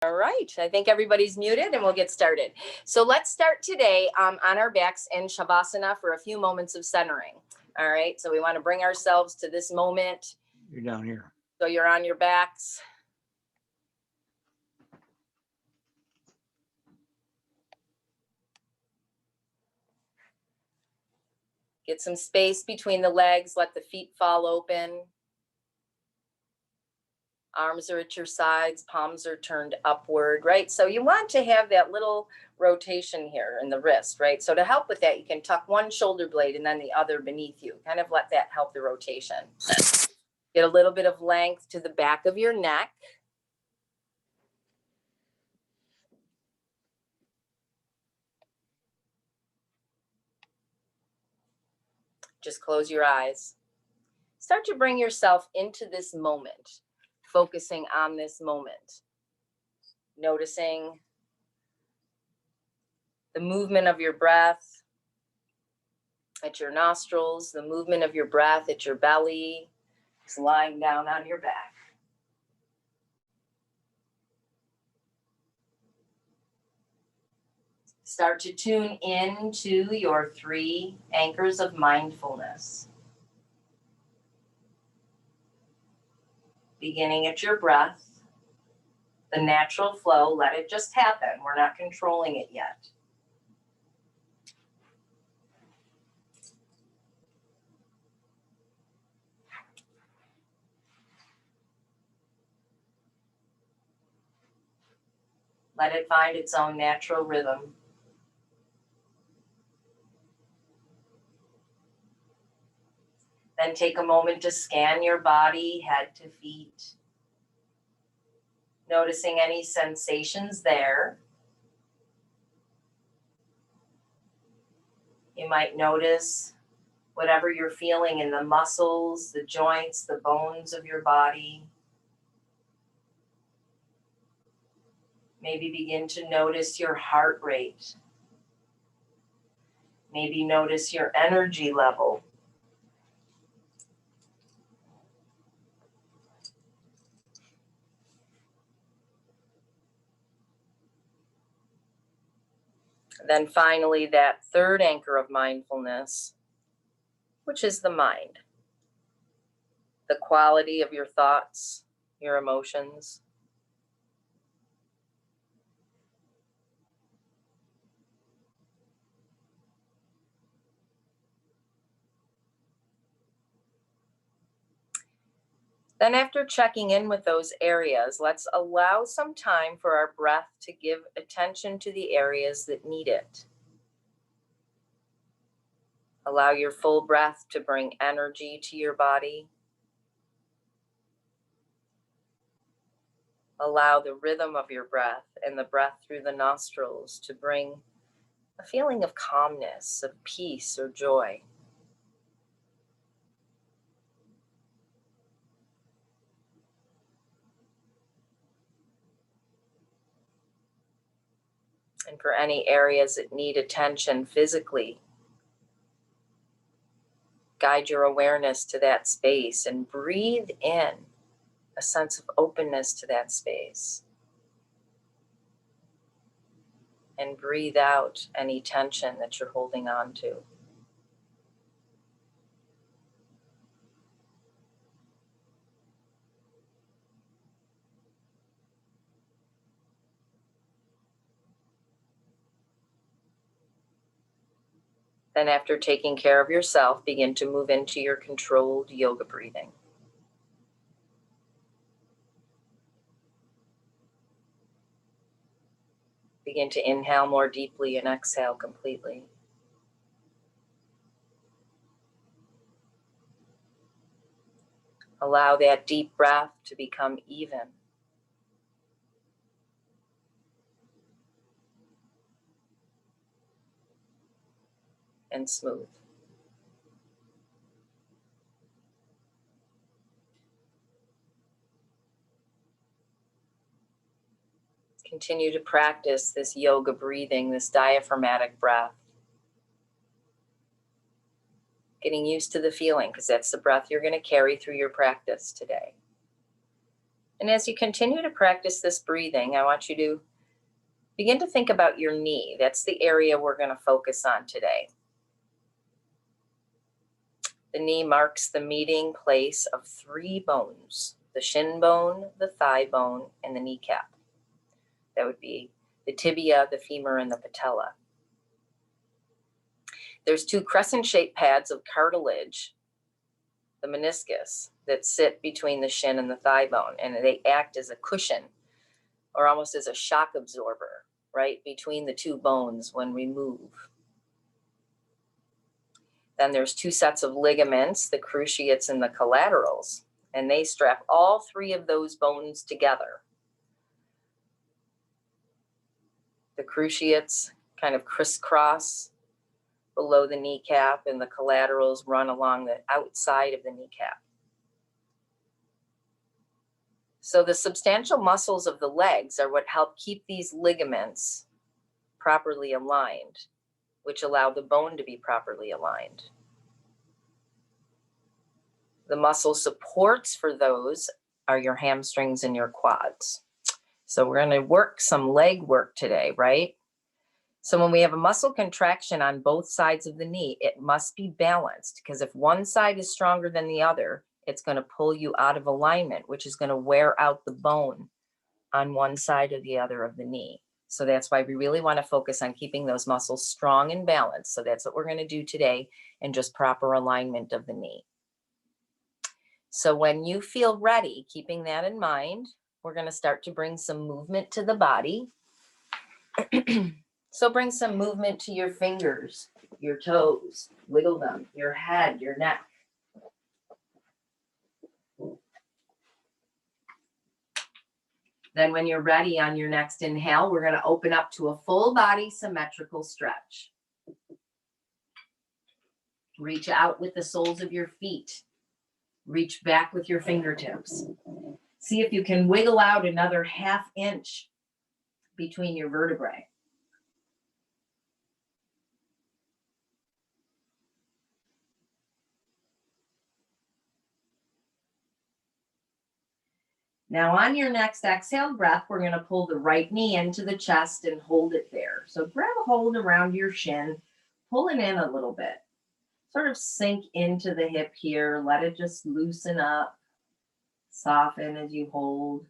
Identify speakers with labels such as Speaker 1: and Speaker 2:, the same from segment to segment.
Speaker 1: All right, I think everybody's muted and we'll get started. So let's start today on our backs in Shavasana for a few moments of centering. All right, so we want to bring ourselves to this moment.
Speaker 2: You're down here.
Speaker 1: So you're on your backs. Get some space between the legs, let the feet fall open. Arms are at your sides, palms are turned upward, right? So you want to have that little rotation here in the wrist, right? So to help with that, you can tuck one shoulder blade and then the other beneath you. Kind of let that help the rotation. Get a little bit of length to the back of your neck. Just close your eyes. Start to bring yourself into this moment, focusing on this moment. Noticing the movement of your breath at your nostrils, the movement of your breath at your belly, just lying down on your back. Start to tune into your 3 anchors of mindfulness. Beginning at your breath, the natural flow, let it just happen. We're not controlling it yet. Let it find its own natural rhythm. Then take a moment to scan your body, head to feet. Noticing any sensations there. You might notice whatever you're feeling in the muscles, the joints, the bones of your body. Maybe begin to notice your heart rate. Maybe notice your energy level. Then finally, that 3rd anchor of mindfulness, which is the mind. The quality of your thoughts, your emotions. Then after checking in with those areas, let's allow some time for our breath to give attention to the areas that need it. Allow your full breath to bring energy to your body. Allow the rhythm of your breath and the breath through the nostrils to bring a feeling of calmness, of peace or joy. And for any areas that need attention physically, guide your awareness to that space and breathe in a sense of openness to that space. And breathe out any tension that you're holding on to. Then after taking care of yourself, begin to move into your controlled yoga breathing. Begin to inhale more deeply and exhale completely. Allow that deep breath to become even. And smooth. Continue to practice this yoga breathing, this diaphragmatic breath. Getting used to the feeling, because that's the breath you're going to carry through your practice today. And as you continue to practice this breathing, I want you to begin to think about your knee. That's the area we're going to focus on today. The knee marks the meeting place of 3 bones: the shin bone, the thigh bone, and the kneecap. That would be the tibia, the femur, and the patella. There's 2 crescent-shaped pads of cartilage, the meniscus, that sit between the shin and the thigh bone, and they act as a cushion or almost as a shock absorber, right, between the 2 bones when we move. Then there's 2 sets of ligaments, the cruciates and the collaterals, and they strap all 3 of those bones together. The cruciates kind of crisscross below the kneecap, and the collaterals run along the outside of the kneecap. So the substantial muscles of the legs are what help keep these ligaments properly aligned, which allow the bone to be properly aligned. The muscle supports for those are your hamstrings and your quads. So we're going to work some leg work today, right? So when we have a muscle contraction on both sides of the knee, it must be balanced, because if one side is stronger than the other, it's going to pull you out of alignment, which is going to wear out the bone on one side or the other of the knee. So that's why we really want to focus on keeping those muscles strong and balanced. So that's what we're going to do today, and just proper alignment of the knee. So when you feel ready, keeping that in mind, we're going to start to bring some movement to the body. So bring some movement to your fingers, your toes, wiggle them, your head, your neck. Then when you're ready on your next inhale, we're going to open up to a full body symmetrical stretch. Reach out with the soles of your feet. Reach back with your fingertips. See if you can wiggle out another 1/2 inch between your vertebrae. Now on your next exhale breath, we're going to pull the right knee into the chest and hold it there. So grab a hold around your shin, pull it in a little bit. Sort of sink into the hip here. Let it just loosen up, soften as you hold.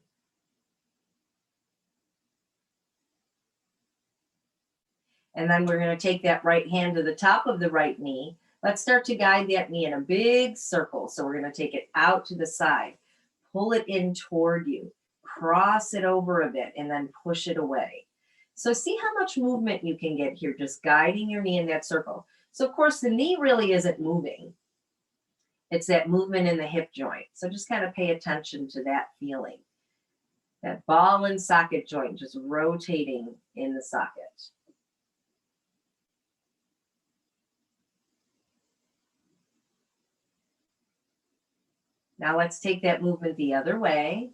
Speaker 1: And then we're going to take that right hand to the top of the right knee. Let's start to guide that knee in a big circle. So we're going to take it out to the side. Pull it in toward you, cross it over a bit, and then push it away. So see how much movement you can get here, just guiding your knee in that circle. So of course the knee really isn't moving. It's that movement in the hip joint. So just kind of pay attention to that feeling. That ball and socket joint just rotating in the socket. Now let's take that movement the other way.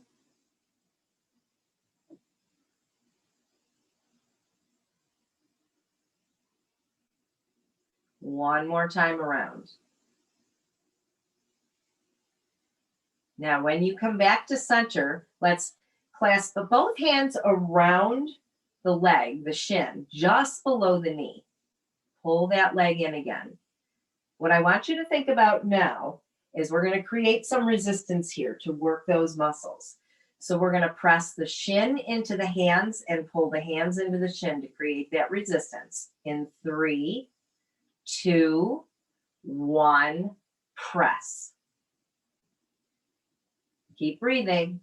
Speaker 1: One more time around. Now, when you come back to center, let's clasp both hands around the leg, the shin, just below the knee. Pull that leg in again. What I want you to think about now is we're going to create some resistance here to work those muscles. So we're going to press the shin into the hands and pull the hands into the shin to create that resistance. In 3, 2, 1, press. Keep breathing.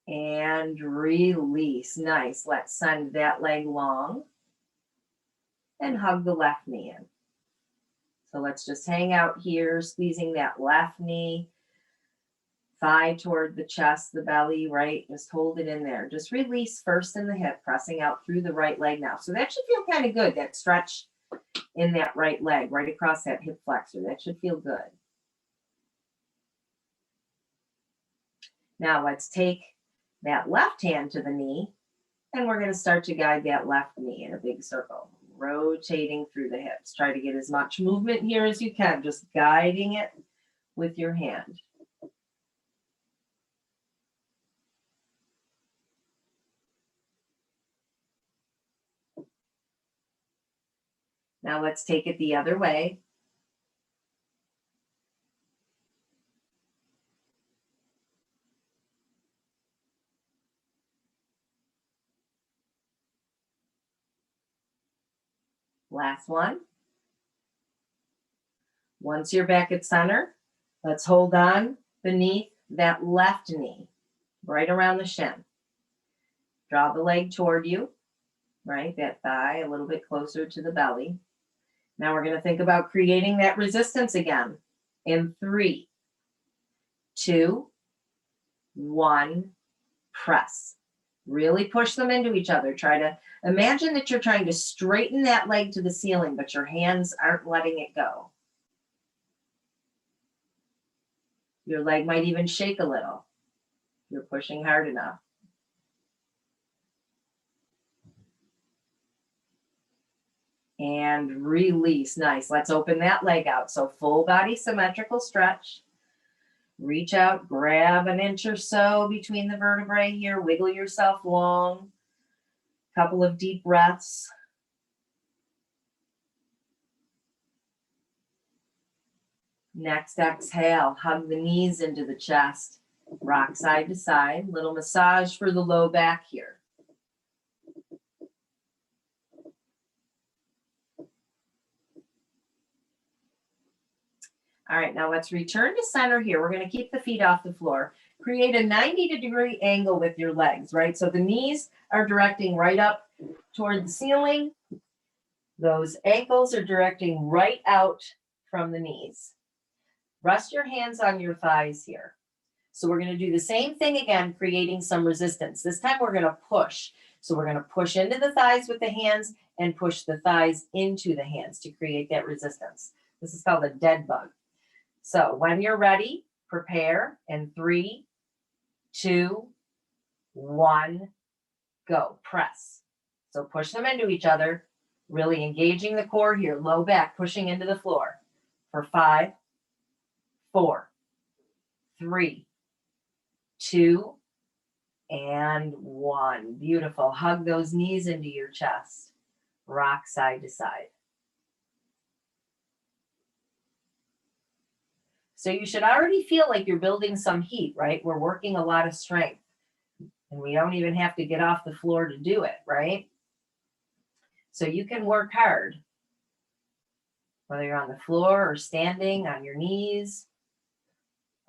Speaker 1: And release. Nice. Let's send that leg long and hug the left knee in. So let's just hang out here, squeezing that left knee, thigh toward the chest, the belly, right? Just hold it in there. Just release first in the hip, pressing out through the right leg now. So that should feel kind of good, that stretch in that right leg, right across that hip flexor. That should feel good. Now let's take that left hand to the knee, and we're going to start to guide that left knee in a big circle. rotating through the hips. Try to get as much movement here as you can, just guiding it with your hand. Now let's take it the other way. Last one. Once you're back at center, let's hold on beneath that left knee, right around the shin. Draw the leg toward you, right? That thigh a little bit closer to the belly. Now we're going to think about creating that resistance again. In 3, 2, 1, press. Really push them into each other. Try to imagine that you're trying to straighten that leg to the ceiling, but your hands aren't letting it go. Your leg might even shake a little. You're pushing hard enough. And release. Nice. Let's open that leg out. So full body symmetrical stretch. Reach out, grab an inch or so between the vertebrae here. Wiggle yourself long. Couple of deep breaths. Next exhale, hug the knees into the chest. Rock side to side. Little massage for the low back here. All right, now let's return to center here. We're going to keep the feet off the floor. Create a 90-degree angle with your legs, right? So the knees are directing right up toward the ceiling. Those ankles are directing right out from the knees. Rest your hands on your thighs here. So we're going to do the same thing again, creating some resistance. This time we're going to push. So we're going to push into the thighs with the hands and push the thighs into the hands to create that resistance. This is called a dead bug. So when you're ready, prepare in 3, 2, 1, go. Press. So push them into each other, really engaging the core here, low back, pushing into the floor for 5, 4, 3, 2, and 1. Beautiful. Hug those knees into your chest. Rock side to side. So you should already feel like you're building some heat, right? We're working a lot of strength. And we don't even have to get off the floor to do it, right? So you can work hard, whether you're on the floor or standing on your knees.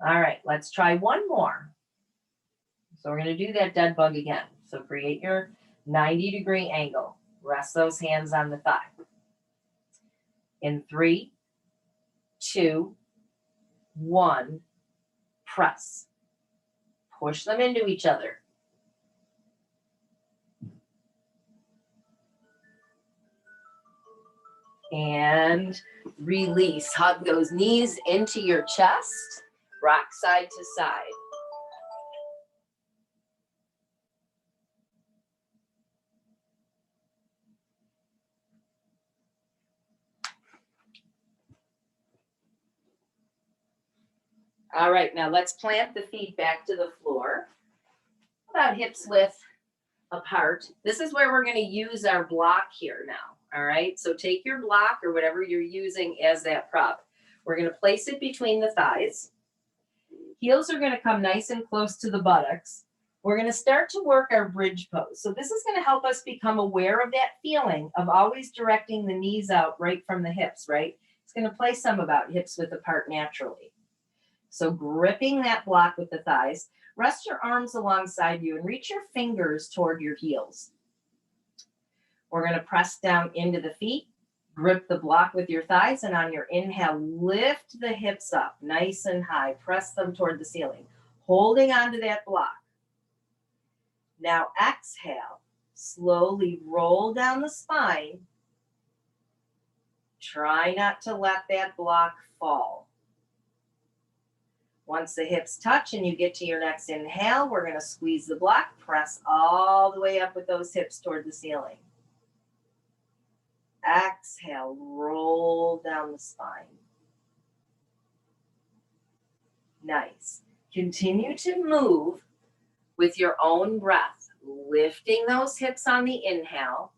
Speaker 1: All right, let's try one more. So we're going to do that dead bug again. So create your 90-degree angle. Rest those hands on the thigh. In 3, 2, 1, press. Push them into each other. And release. Hug those knees into your chest. Rock side to side. All right, now let's plant the feet back to the floor. About hips width apart. This is where we're going to use our block here now. All right, so take your block or whatever you're using as that prop. We're going to place it between the thighs. Heels are going to come nice and close to the buttocks. We're going to start to work our bridge pose. So this is going to help us become aware of that feeling of always directing the knees out right from the hips, right? It's going to play some about hips width apart naturally. So gripping that block with the thighs, rest your arms alongside you and reach your fingers toward your heels. We're going to press down into the feet, grip the block with your thighs, and on your inhale, lift the hips up nice and high. Press them toward the ceiling, holding onto that block. Now exhale, slowly roll down the spine. Try not to let that block fall. Once the hips touch and you get to your next inhale, we're going to squeeze the block, press all the way up with those hips toward the ceiling. Exhale, roll down the spine. Nice. Continue to move with your own breath, lifting those hips on the inhale.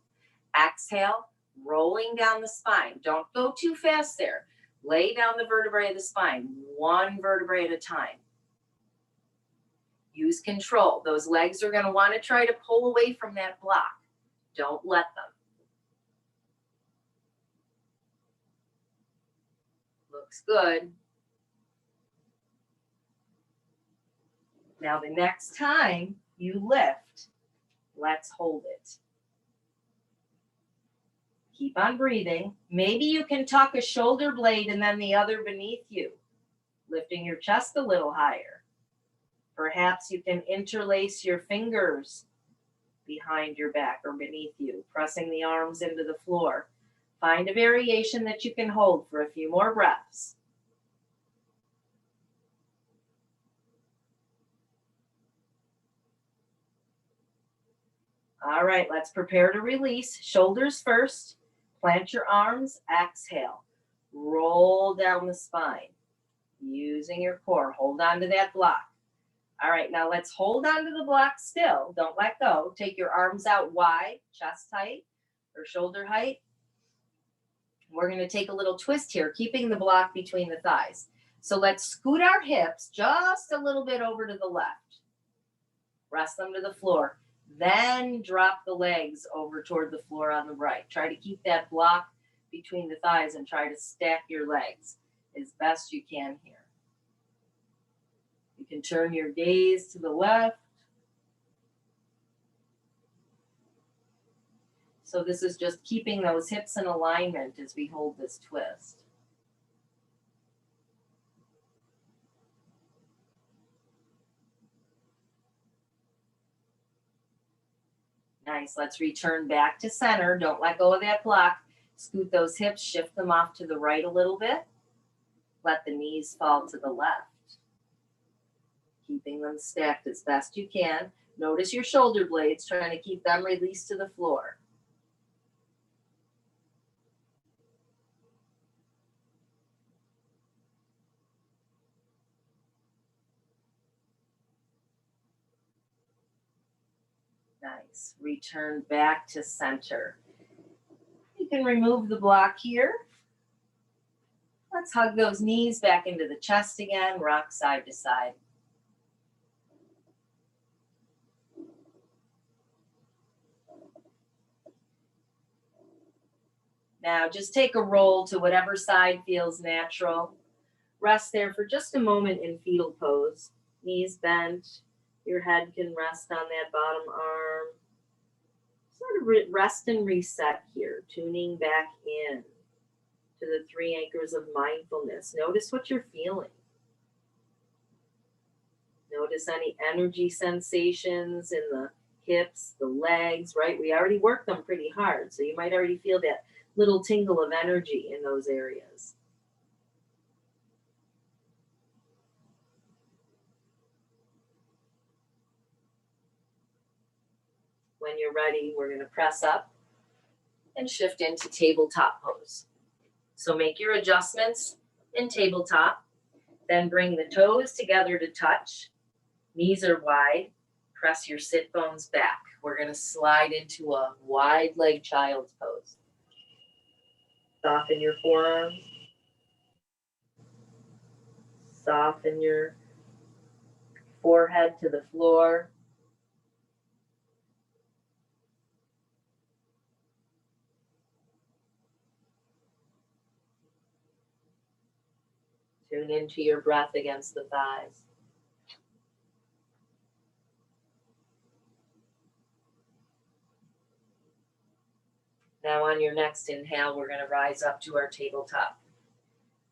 Speaker 1: Exhale, rolling down the spine. Don't go too fast there. Lay down the vertebrae of the spine, one vertebrae at a time. Use control. Those legs are going to want to try to pull away from that block. Don't let them. Looks good. Now the next time you lift, let's hold it. Keep on breathing. Maybe you can tuck a shoulder blade and then the other beneath you, lifting your chest a little higher. Perhaps you can interlace your fingers behind your back or beneath you, pressing the arms into the floor. Find a variation that you can hold for a few more breaths. All right, let's prepare to release. Shoulders first. Plant your arms. Exhale. Roll down the spine. Using your core. Hold on to that block. All right, now let's hold on to the block still. Don't let go. Take your arms out wide, chest height or shoulder height. We're going to take a little twist here, keeping the block between the thighs. So let's scoot our hips just a little bit over to the left. Rest them to the floor. Then drop the legs over toward the floor on the right. Try to keep that block between the thighs and try to stack your legs as best you can here. You can turn your gaze to the left. So this is just keeping those hips in alignment as we hold this twist. Nice. Let's return back to center. Don't let go of that block. Scoot those hips, shift them off to the right a little bit. Let the knees fall to the left. Keeping them stacked as best you can. Notice your shoulder blades, trying to keep them released to the floor. Nice. Return back to center. You can remove the block here. Let's hug those knees back into the chest again. Rock side to side. Now just take a roll to whatever side feels natural. Rest there for just a moment in fetal pose. Knees bent. Your head can rest on that bottom arm. Sort of rest and reset here, tuning back in to the 3 anchors of mindfulness. Notice what you're feeling. Notice any energy sensations in the hips, the legs, right? We already worked them pretty hard, so you might already feel that little tingle of energy in those areas. When you're ready, we're going to press up and shift into tabletop pose. So make your adjustments in tabletop, then bring the toes together to touch. Knees are wide. Press your sit bones back. We're going to slide into a wide leg child's pose. Soften your forearms. Soften your forehead to the floor. Tune into your breath against the thighs. Now on your next inhale, we're going to rise up to our tabletop.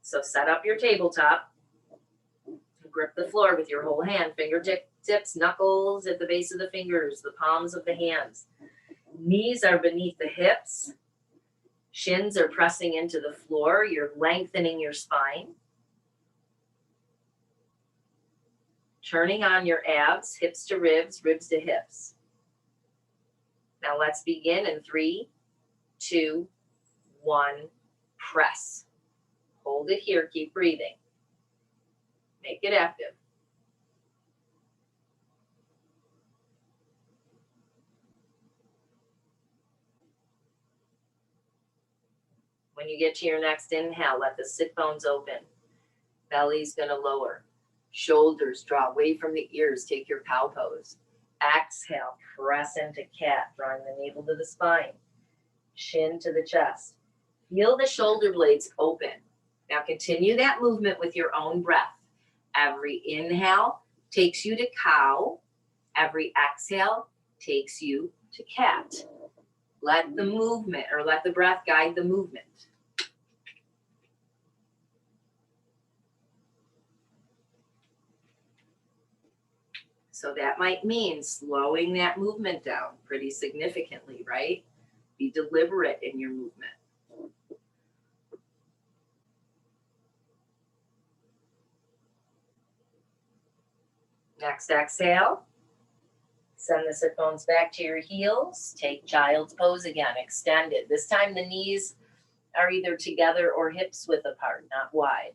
Speaker 1: So set up your tabletop. Grip the floor with your whole hand, fingertips, knuckles at the base of the fingers, the palms of the hands. Knees are beneath the hips. Shins are pressing into the floor. You're lengthening your spine. Turning on your abs, hips to ribs, ribs to hips. Now let's begin in 3, 2, 1, press. Hold it here, keep breathing. Make it active. When you get to your next inhale, let the sit bones open. Belly's gonna lower. Shoulders draw away from the ears. Take your cow pose. Exhale, press into cat, drawing the navel to the spine. Chin to the chest. Feel the shoulder blades open. Now continue that movement with your own breath. Every inhale takes you to cow. Every exhale takes you to cat. Let the movement or let the breath guide the movement. So that might mean slowing that movement down pretty significantly, right? Be deliberate in your movement. Next exhale. Send the sit bones back to your heels. Take child's pose again, extended. This time the knees are either together or hips width apart, not wide.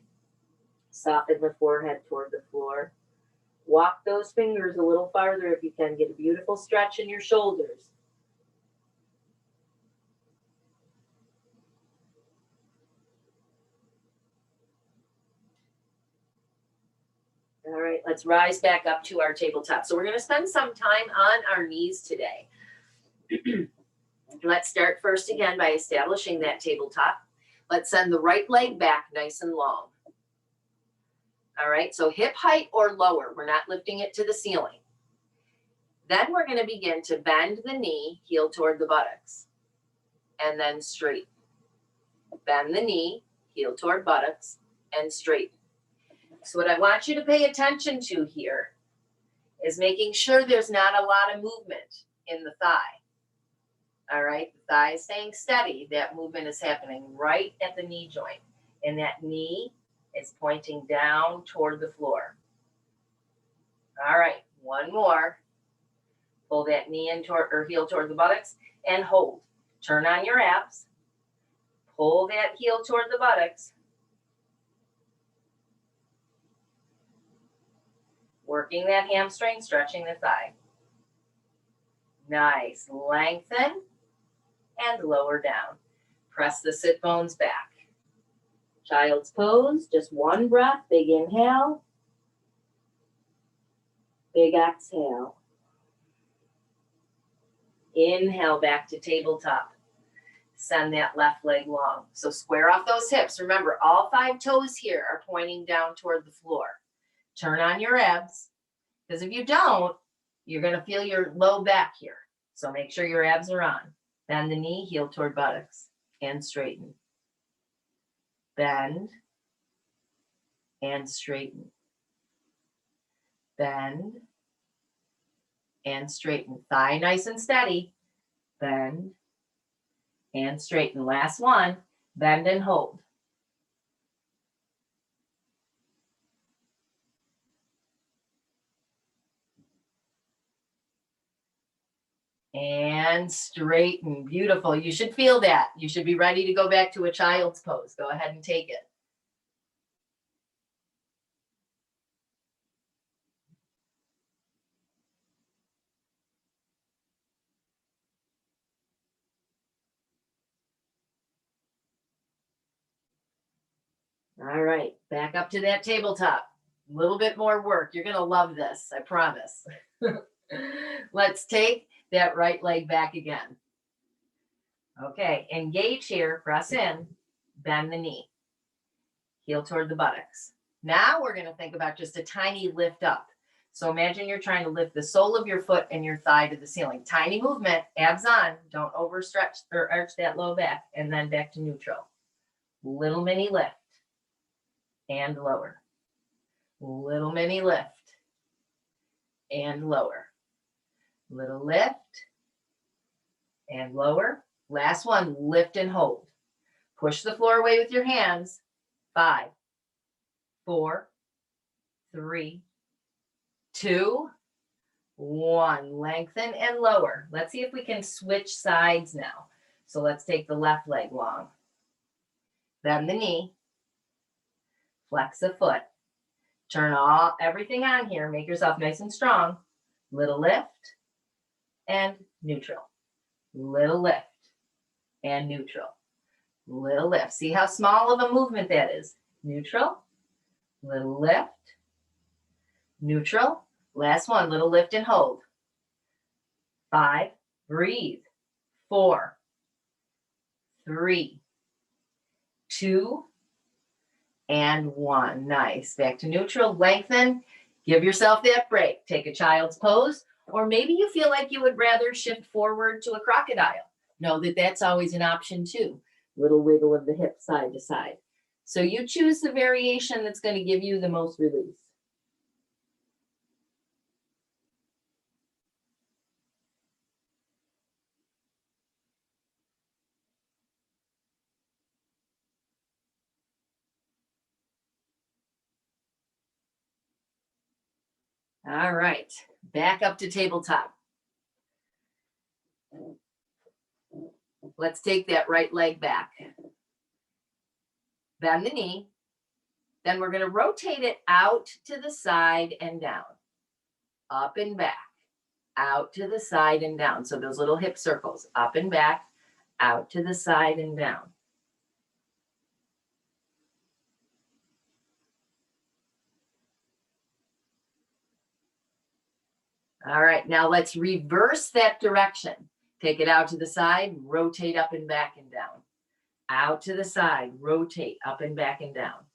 Speaker 1: Soften the forehead toward the floor. Walk those fingers a little farther if you can. Get a beautiful stretch in your shoulders. All right, let's rise back up to our tabletop. So we're going to spend some time on our knees today. Let's start first again by establishing that tabletop. Let's send the right leg back nice and long. All right, so hip height or lower. We're not lifting it to the ceiling. Then we're going to begin to bend the knee, heel toward the buttocks, and then straighten. Bend the knee, heel toward buttocks, and straighten. So what I want you to pay attention to here is making sure there's not a lot of movement in the thigh. All right, the thigh is staying steady. That movement is happening right at the knee joint. And that knee is pointing down toward the floor. All right, one more. Pull that knee in toward or heel toward the buttocks and hold. Turn on your abs. Pull that heel toward the buttocks. Working that hamstring, stretching the thigh. Nice. Lengthen and lower down. Press the sit bones back. Child's pose, just one breath. Big inhale. Big exhale. Inhale back to tabletop. Send that left leg long. So square off those hips. Remember, all 5 toes here are pointing down toward the floor. Turn on your abs, because if you don't, you're going to feel your low back here. So make sure your abs are on. Bend the knee, heel toward buttocks, and straighten. Bend and straighten. Bend and straighten. Thigh nice and steady. Bend and straighten. Last one. Bend and hold. And straighten. Beautiful. You should feel that. You should be ready to go back to a child's pose. Go ahead and take it. All right, back up to that tabletop. A little bit more work. You're going to love this, I promise. Let's take that right leg back again. Okay, engage here, press in, bend the knee, heel toward the buttocks. Now we're going to think about just a tiny lift up. So imagine you're trying to lift the sole of your foot and your thigh to the ceiling. Tiny movement, abs on, don't overstretch or arch that low back, and then back to neutral. Little mini lift. And lower. Little mini lift and lower. Little lift and lower. Last one, lift and hold. Push the floor away with your hands. 5, 4, 3, 2, 1. Lengthen and lower. Let's see if we can switch sides now. So let's take the left leg long. bend the knee, flex the foot, turn everything on here, make yourself nice and strong, little lift and neutral, little lift and neutral, little lift. See how small of a movement that is. Neutral, little lift, neutral. Last one, little lift and hold. 5, breathe. 4, 3, 2, and 1. Nice. Back to neutral, lengthen. Give yourself that break. Take a child's pose, or maybe you feel like you would rather shift forward to a crocodile. Know that that's always an option too. Little wiggle of the hip side to side. So you choose the variation that's going to give you the most release. All right, back up to tabletop. Let's take that right leg back. Bend the knee. Then we're going to rotate it out to the side and down. Up and back. Out to the side and down. So those little hip circles. Up and back. Out to the side and down. All right, now let's reverse that direction. Take it out to the side, rotate up and back and down. Out to the side, rotate up and back and down.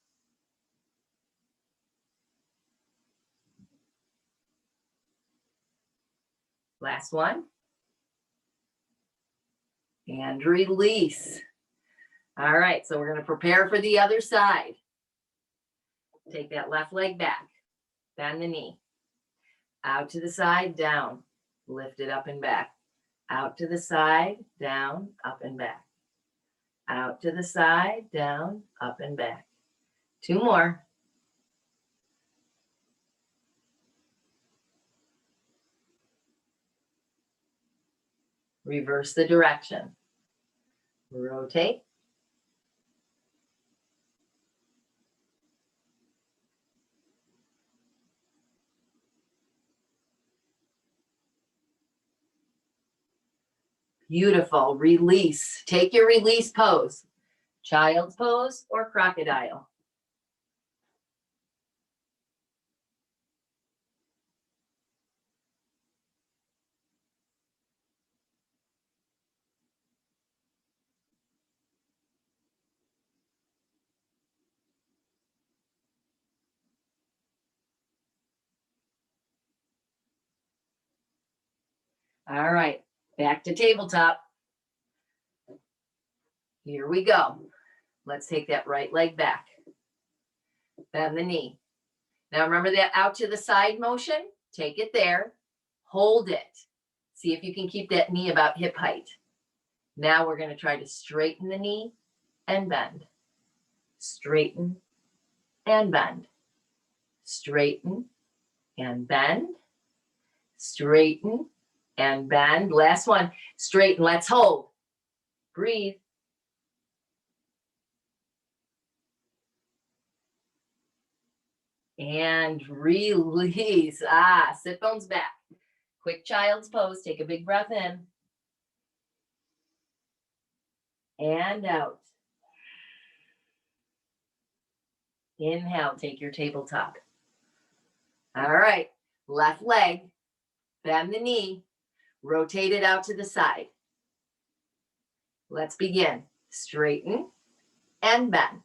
Speaker 1: Last one. And release. All right, so we're going to prepare for the other side. Take that left leg back. Bend the knee. Out to the side, down. Lift it up and back. Out to the side, down, up and back. Out to the side, down, up and back. 2 more. Reverse the direction. Rotate. Beautiful. Release. Take your release pose. Child's pose or crocodile. All right, back to tabletop. Here we go. Let's take that right leg back. Bend the knee. Now remember that out to the side motion? Take it there. Hold it. See if you can keep that knee about hip height. Now we're going to try to straighten the knee and bend. Straighten and bend. Straighten and bend. Straighten and bend. Last one. Straighten. Let's hold. Breathe. And release. Sit bones back. Quick child's pose. Take a big breath in. And out. Inhale, take your tabletop. All right, left leg, bend the knee, rotate it out to the side. Let's begin. Straighten and bend.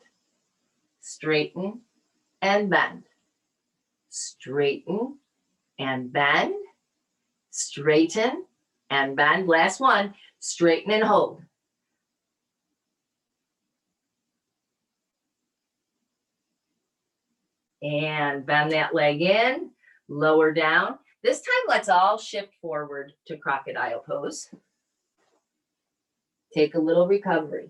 Speaker 1: Straighten and bend. Straighten and bend. Straighten and bend. Last one, straighten and hold. And bend that leg in, lower down. This time, let's all shift forward to crocodile pose. Take a little recovery.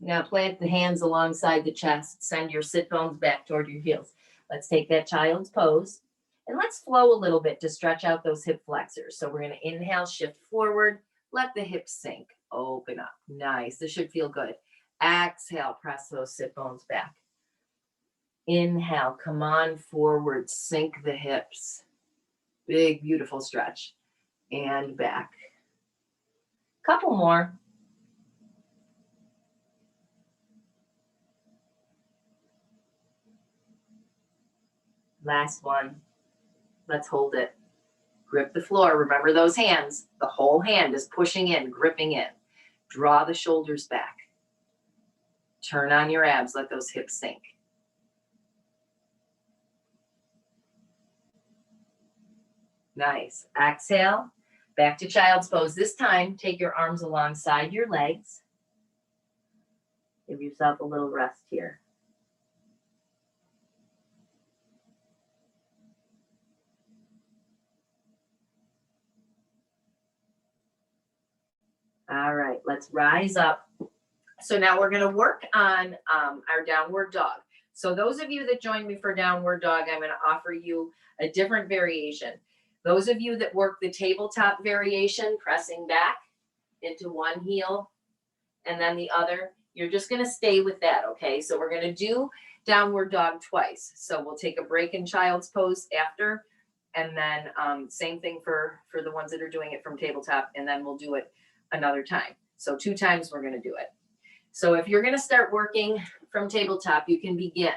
Speaker 1: Now plant the hands alongside the chest. Send your sit bones back toward your heels. Let's take that child's pose. And let's flow a little bit to stretch out those hip flexors. So we're going to inhale, shift forward. Let the hips sink. Open up. Nice. This should feel good. Exhale, press those sit bones back. Inhale, come on forward. Sink the hips. Big, beautiful stretch. And back. Couple more. Last one. Let's hold it. Grip the floor. Remember those hands. The whole hand is pushing in, gripping in. Draw the shoulders back. Turn on your abs. Let those hips sink. Nice. Exhale. Back to child's pose. This time, take your arms alongside your legs. Give yourself a little rest here. All right, let's rise up. So now we're going to work on our downward dog. So those of you that joined me for downward dog, I'm going to offer you a different variation. Those of you that work the tabletop variation, pressing back into one heel and then the other, you're just going to stay with that, okay? So we're going to do downward dog twice. So we'll take a break in child's pose after, and then same thing for the ones that are doing it from tabletop, and then we'll do it another time. So 2 times we're going to do it. So if you're going to start working from tabletop, you can begin.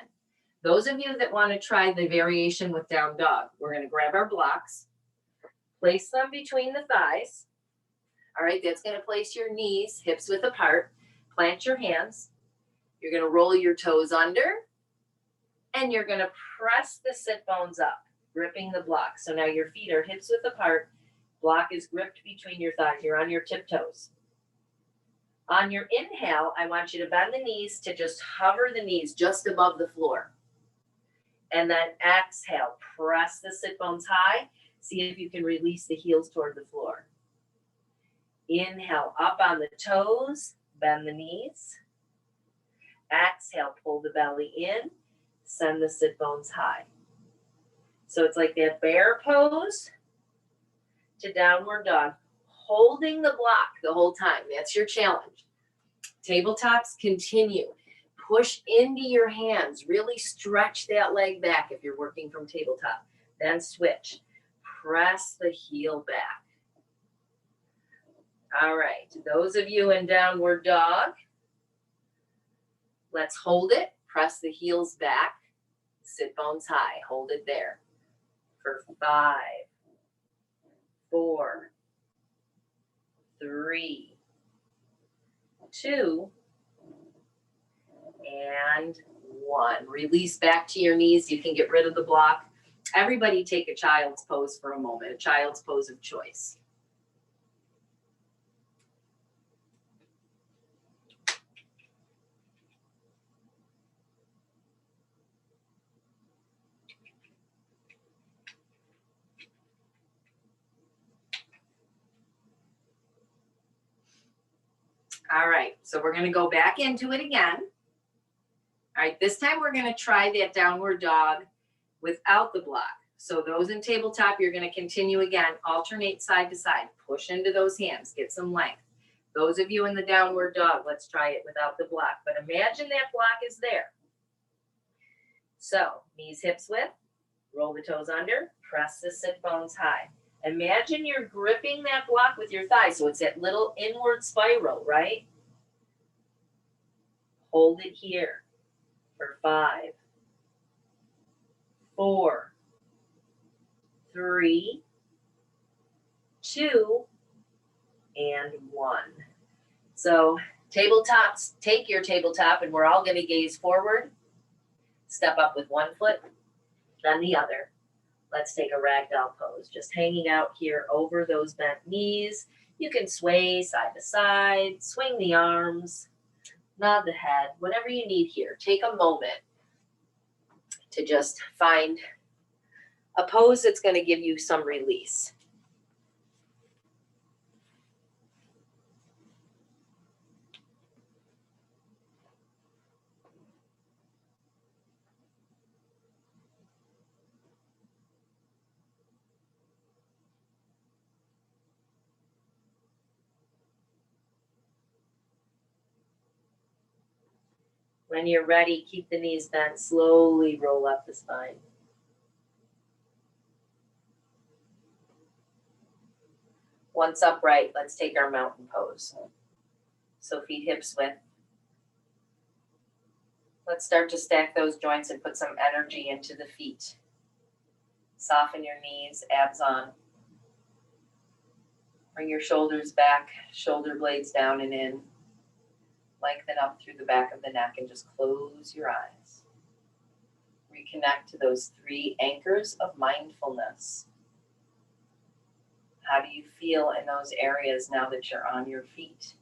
Speaker 1: Those of you that want to try the variation with down dog, we're going to grab our blocks, place them between the thighs. All right, that's going to place your knees hips width apart. Plant your hands. You're going to roll your toes under, and you're going to press the sit bones up, gripping the block. So now your feet are hips width apart. Block is gripped between your thighs. You're on your tiptoes. On your inhale, I want you to bend the knees to just hover the knees just above the floor. And then exhale, press the sit bones high. See if you can release the heels toward the floor. Inhale, up on the toes, bend the knees. Exhale, pull the belly in, send the sit bones high. So it's like that bear pose to downward dog, holding the block the whole time. That's your challenge. Tabletops continue. Push into your hands. Really stretch that leg back if you're working from tabletop. Then switch. Press the heel back. All right. Those of you in downward dog, let's hold it. Press the heels back. Sit bones high. Hold it there for 5, 4, 3, 2, and 1. Release back to your knees. You can get rid of the block. Everybody take a child's pose for a moment, a child's pose of choice. All right, so we're going to go back into it again. All right, this time we're going to try that downward dog without the block. So those in tabletop, you're going to continue again, alternate side to side, push into those hands, get some length. Those of you in the downward dog, let's try it without the block, but imagine that block is there. So knees hips width, roll the toes under, press the sit bones high. Imagine you're gripping that block with your thighs, so it's that little inward spiral, right? Hold it here for 5, 4, 3, 2, and 1. So tabletops, take your tabletop, and we're all going to gaze forward. Step up with one foot, then the other. Let's take a ragdoll pose, just hanging out here over those bent knees. You can sway side to side, swing the arms, nod the head, whatever you need here. Take a moment to just find a pose that's going to give you some release. When you're ready, keep the knees bent. Slowly roll up the spine. Once upright, let's take our mountain pose. So feet hips width. Let's start to stack those joints and put some energy into the feet. Soften your knees, abs on. Bring your shoulders back, shoulder blades down and in. Lengthen up through the back of the neck and just close your eyes. Reconnect to those 3 anchors of mindfulness. How do you feel in those areas now that you're on your feet?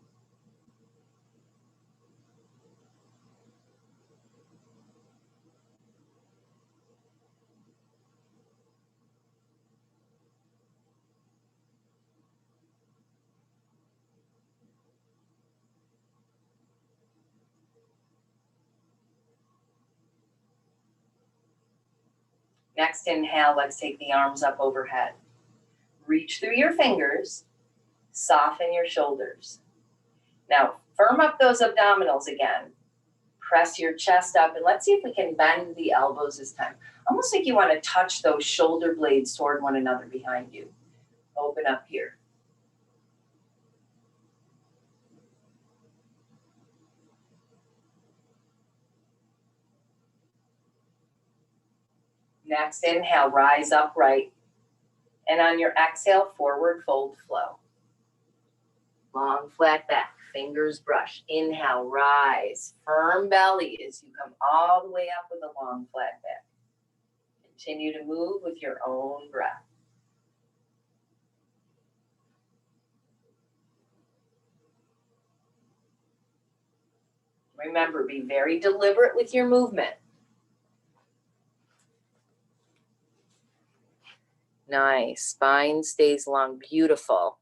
Speaker 1: Next inhale, let's take the arms up overhead. Reach through your fingers, soften your shoulders. Now, firm up those abdominals again. Press your chest up, and let's see if we can bend the elbows this time. Almost like you want to touch those shoulder blades toward one another behind you. Open up here. Next inhale, rise upright. And on your exhale, forward fold flow. Long flat back, fingers brush. Inhale, rise. Firm belly as you come all the way up with a long flat back. Continue to move with your own breath. Remember, be very deliberate with your movement. Nice. Spine stays long. Beautiful.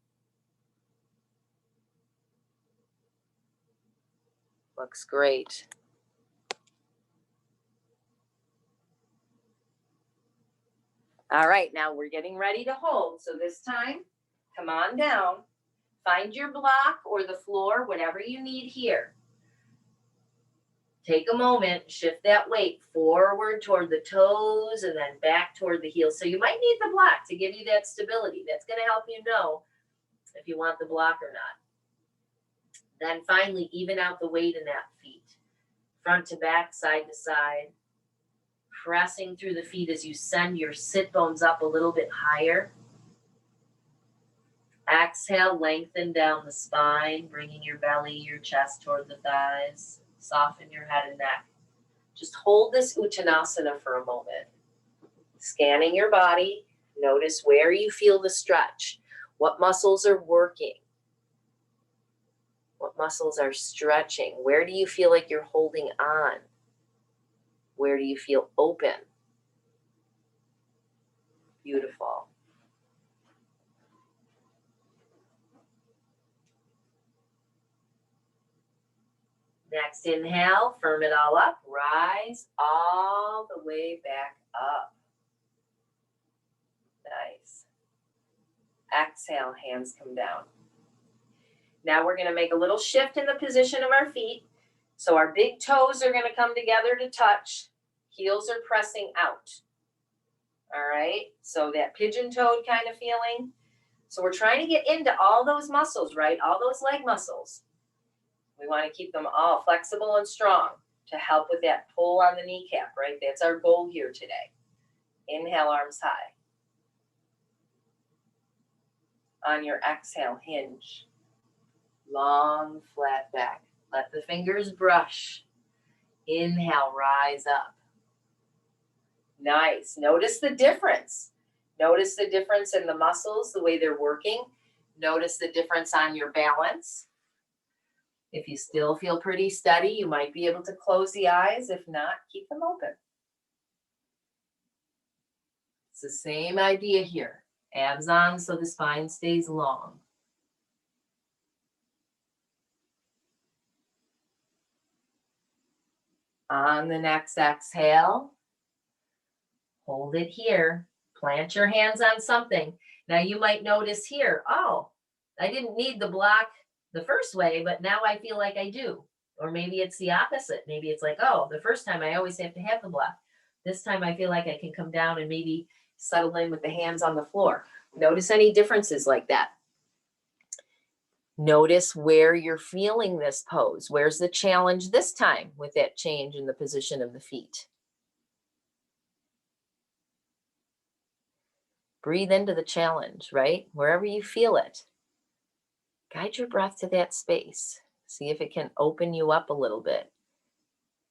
Speaker 1: Looks great. All right, now we're getting ready to hold. So this time, come on down. Find your block or the floor, whatever you need here. Take a moment, shift that weight forward toward the toes and then back toward the heels. So you might need the block to give you that stability. That's going to help you know if you want the block or not. Then finally, even out the weight in that feet. Front to back, side to side. Pressing through the feet as you send your sit bones up a little bit higher. Exhale, lengthen down the spine, bringing your belly, your chest toward the thighs. Soften your head and neck. Just hold this Uttanasana for a moment. Scanning your body, notice where you feel the stretch. What muscles are working? What muscles are stretching? Where do you feel like you're holding on? Where do you feel open? Beautiful. Next inhale, firm it all up, rise all the way back up. Nice. Exhale, hands come down. Now we're going to make a little shift in the position of our feet. So our big toes are going to come together to touch. Heels are pressing out. All right, so that pigeon-toed kind of feeling. So we're trying to get into all those muscles, right? All those leg muscles. We want to keep them all flexible and strong to help with that pull on the kneecap, right? That's our goal here today. Inhale, arms high. On your exhale, hinge. Long, flat back. Let the fingers brush. Inhale, rise up. Nice. Notice the difference. Notice the difference in the muscles, the way they're working. Notice the difference on your balance. If you still feel pretty steady, you might be able to close the eyes. If not, keep them open. It's the same idea here. Abs on so the spine stays long. On the next exhale, hold it here. Plant your hands on something. Now you might notice here, oh, I didn't need the block the first way, but now I feel like I do. Or maybe it's the opposite. Maybe it's like, oh, the first time I always have to have the block. This time I feel like I can come down and maybe settle in with the hands on the floor. Notice any differences like that. Notice where you're feeling this pose. Where's the challenge this time with that change in the position of the feet? Breathe into the challenge, right? Wherever you feel it. Guide your breath to that space. See if it can open you up a little bit.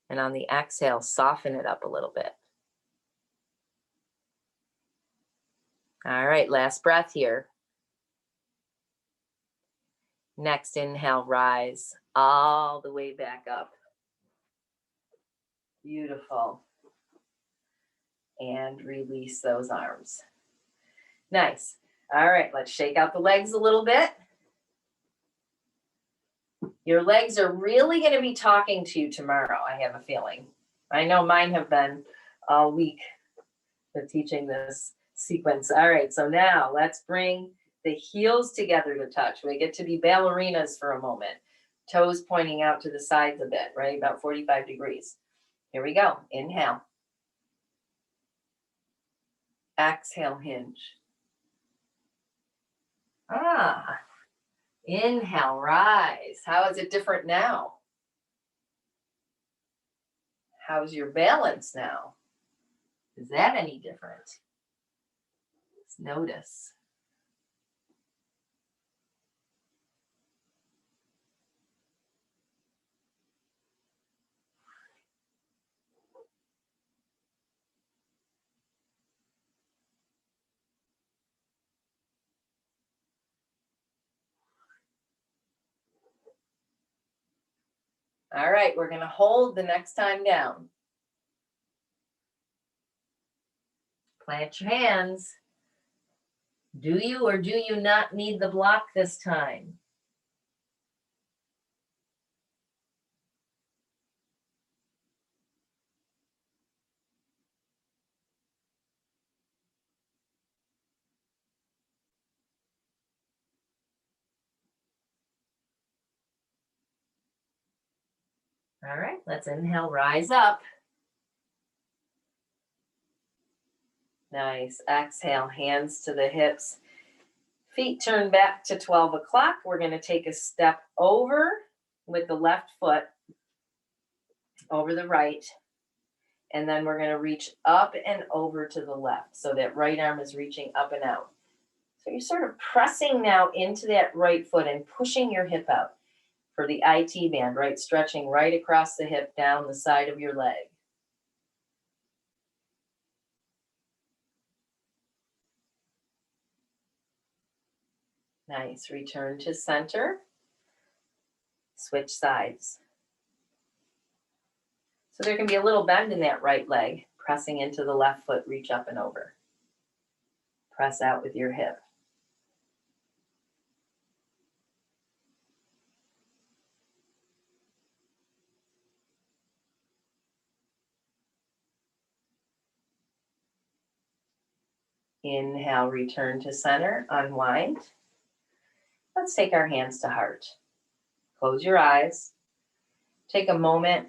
Speaker 1: And on the exhale, soften it up a little bit. All right, last breath here. Next inhale, rise all the way back up. Beautiful. And release those arms. Nice. All right, let's shake out the legs a little bit. Your legs are really going to be talking to you tomorrow, I have a feeling. I know mine have been all week with teaching this sequence. All right, so now let's bring the heels together to touch. We get to be ballerinas for a moment. Toes pointing out to the sides a bit, right? About 45 degrees. Here we go. Inhale. Exhale, hinge. Inhale, rise. How is it different now? How's your balance now? Is that any different? Let's notice. All right, we're going to hold the next time down. Plant your hands. Do you or do you not need the block this time? All right, let's inhale, rise up. Nice. Exhale, hands to the hips. Feet turn back to 12 o'clock. We're going to take a step over with the left foot over the right. And then we're going to reach up and over to the left. So that right arm is reaching up and out. So you're sort of pressing now into that right foot and pushing your hip out for the IT band, right? Stretching right across the hip down the side of your leg. Nice. Return to center. Switch sides. So there can be a little bend in that right leg. Pressing into the left foot, reach up and over. Press out with your hip. Inhale, return to center, unwind. Let's take our hands to heart. Close your eyes. Take a moment,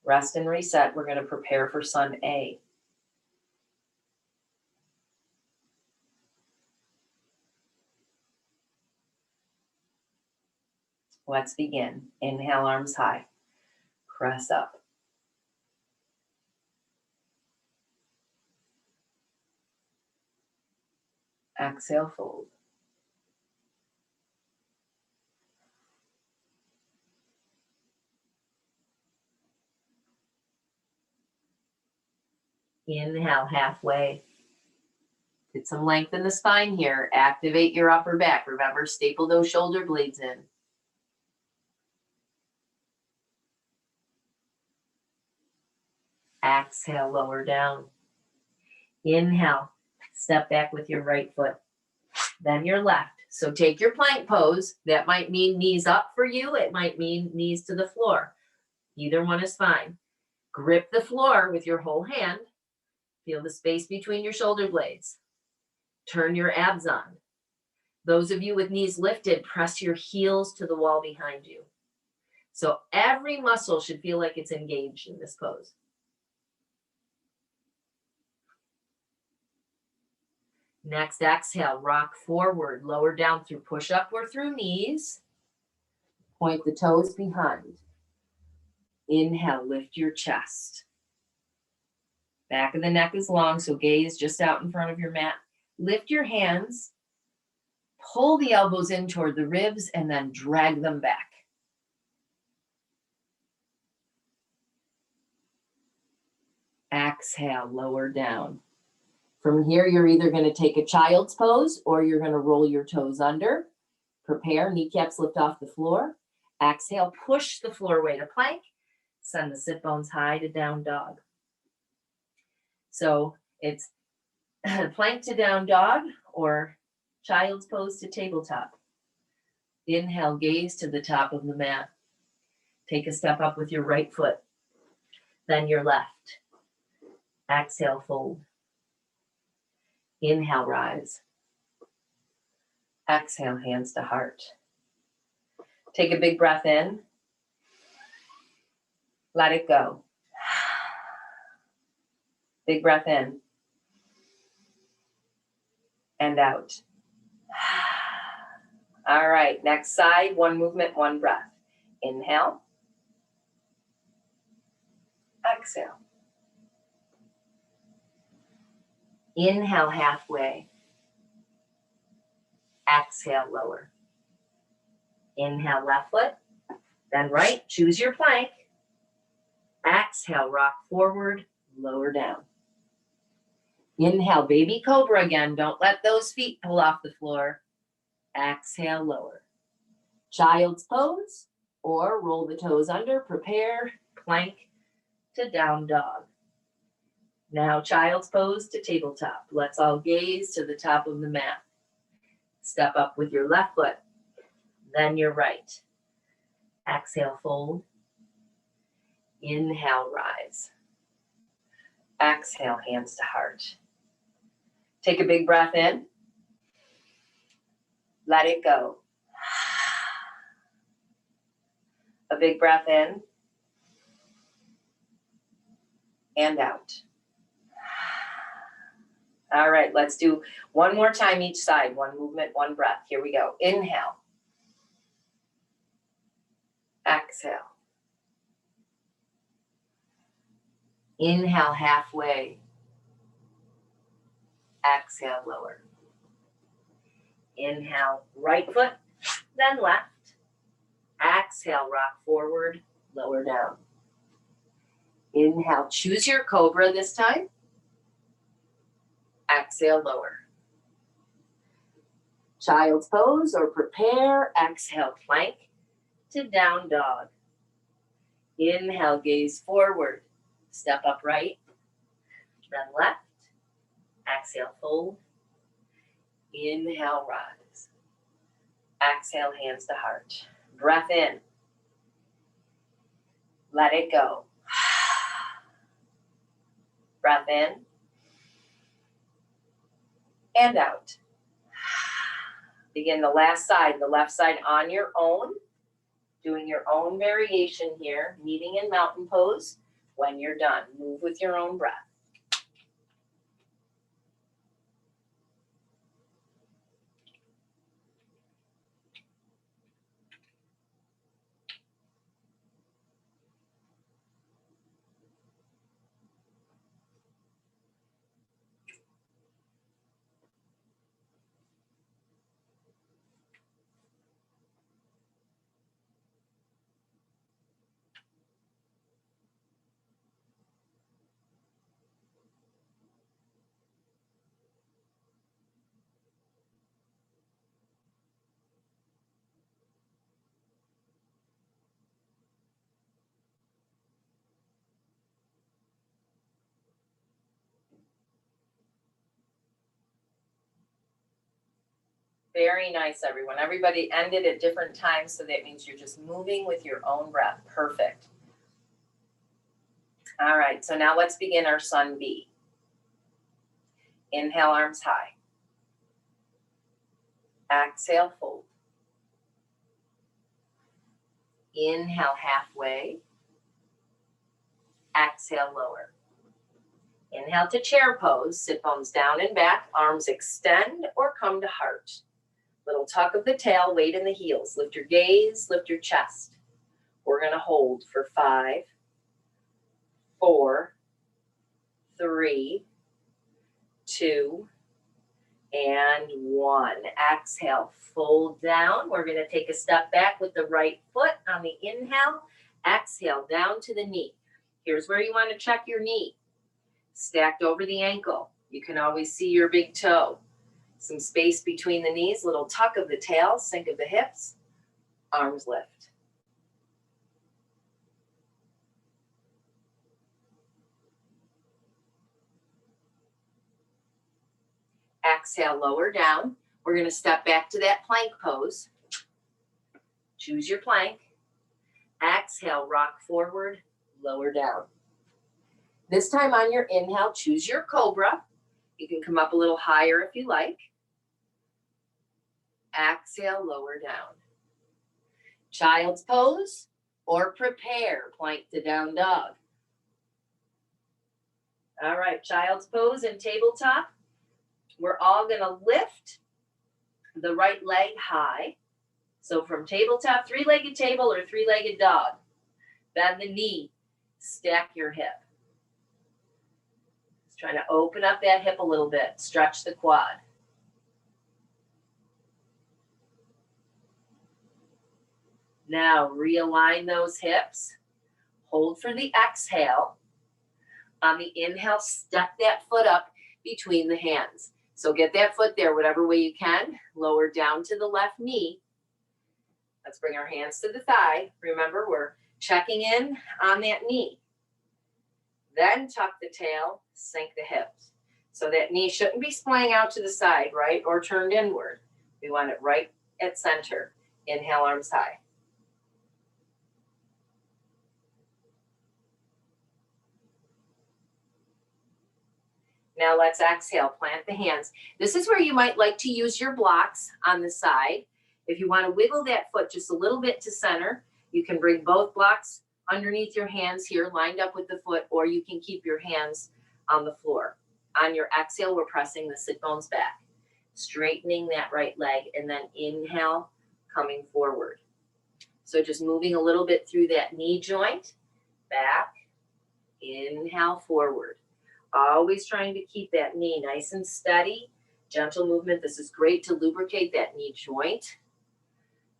Speaker 1: rest and reset. We're going to prepare for Sun A. Let's begin. Inhale, arms high. Press up. Exhale, fold. Inhale, halfway. Get some length in the spine here. Activate your upper back. Remember, staple those shoulder blades in. Exhale, lower down. Inhale, step back with your right foot. Then your left. So take your plank pose. That might mean knees up for you. It might mean knees to the floor. Either one is fine. Grip the floor with your whole hand. Feel the space between your shoulder blades. Turn your abs on. Those of you with knees lifted, press your heels to the wall behind you. So every muscle should feel like it's engaged in this pose. Next, exhale, rock forward, lower down through push-up or through knees. Point the toes behind. Inhale, lift your chest. Back of the neck is long, so gaze just out in front of your mat. Lift your hands, pull the elbows in toward the ribs, and then drag them back. Exhale, lower down. From here, you're either going to take a child's pose or you're going to roll your toes under. Prepare, kneecaps lift off the floor. Exhale, push the floor away to plank. Send the sit bones high to down dog. So it's plank to down dog or child's pose to tabletop. Inhale, gaze to the top of the mat. Take a step up with your right foot, then your left. Exhale, fold. Inhale, rise. Exhale, hands to heart. Take a big breath in. Let it go. Big breath in. And out. All right, next side, one movement, one breath. Inhale. Exhale. Inhale halfway. Exhale, lower. Inhale, left foot, then right. Choose your plank. Exhale, rock forward, lower down. Inhale, baby cobra again. Don't let those feet pull off the floor. Exhale, lower. Child's pose or roll the toes under. Prepare, plank to down dog. Now child's pose to tabletop. Let's all gaze to the top of the mat. Step up with your left foot, then your right. Exhale, fold. Inhale, rise. Exhale, hands to heart. Take a big breath in. Let it go. A big breath in and out. All right, let's do one more time each side. One movement, one breath. Here we go. Inhale. Exhale. Inhale halfway. Exhale, lower. Inhale, right foot, then left. Exhale, rock forward, lower down. Inhale, choose your cobra this time. Exhale, lower. Child's pose or prepare. Exhale, plank to down dog. Inhale, gaze forward. Step up right, then left. Exhale, fold. Inhale, rise. Exhale, hands to heart. Breath in. Let it go. Breath in. And out. Begin the last side, the left side on your own. Doing your own variation here. Meeting in mountain pose. When you're done, move with your own breath. Very nice, everyone. Everybody ended at different times, so that means you're just moving with your own breath. Perfect. All right, so now let's begin our sun B. Inhale, arms high. Exhale, fold. Inhale halfway. Exhale, lower. Inhale to chair pose. Sit bones down and back. Arms extend or come to heart. Little tuck of the tail, weight in the heels. Lift your gaze, lift your chest. We're going to hold for 5, 4, 3, 2, and 1. Exhale, fold down. We're going to take a step back with the right foot on the inhale. Exhale, down to the knee. Here's where you want to check your knee. Stacked over the ankle. You can always see your big toe. Some space between the knees, little tuck of the tail, sink of the hips, arms lift. Exhale, lower down. We're going to step back to that plank pose. Choose your plank. Exhale, rock forward, lower down. This time on your inhale, choose your cobra. You can come up a little higher if you like. Exhale, lower down. Child's pose or prepare, plank to down dog. All right, child's pose and tabletop. We're all going to lift the right leg high. So from tabletop, 3-legged table or 3-legged dog. Bend the knee, stack your hip. Just trying to open up that hip a little bit, stretch the quad. Now realign those hips. Hold for the exhale. On the inhale, step that foot up between the hands. So get that foot there whatever way you can. Lower down to the left knee. Let's bring our hands to the thigh. Remember, we're checking in on that knee. Then tuck the tail, sink the hips. So that knee shouldn't be splaying out to the side, right? Or turned inward. We want it right at center. Inhale, arms high. Now let's exhale, plant the hands. This is where you might like to use your blocks on the side. If you want to wiggle that foot just a little bit to center, you can bring both blocks underneath your hands here, lined up with the foot, or you can keep your hands on the floor. On your exhale, we're pressing the sit bones back, straightening that right leg, and then inhale, coming forward. So just moving a little bit through that knee joint, back, inhale, forward. Always trying to keep that knee nice and steady. Gentle movement. This is great to lubricate that knee joint,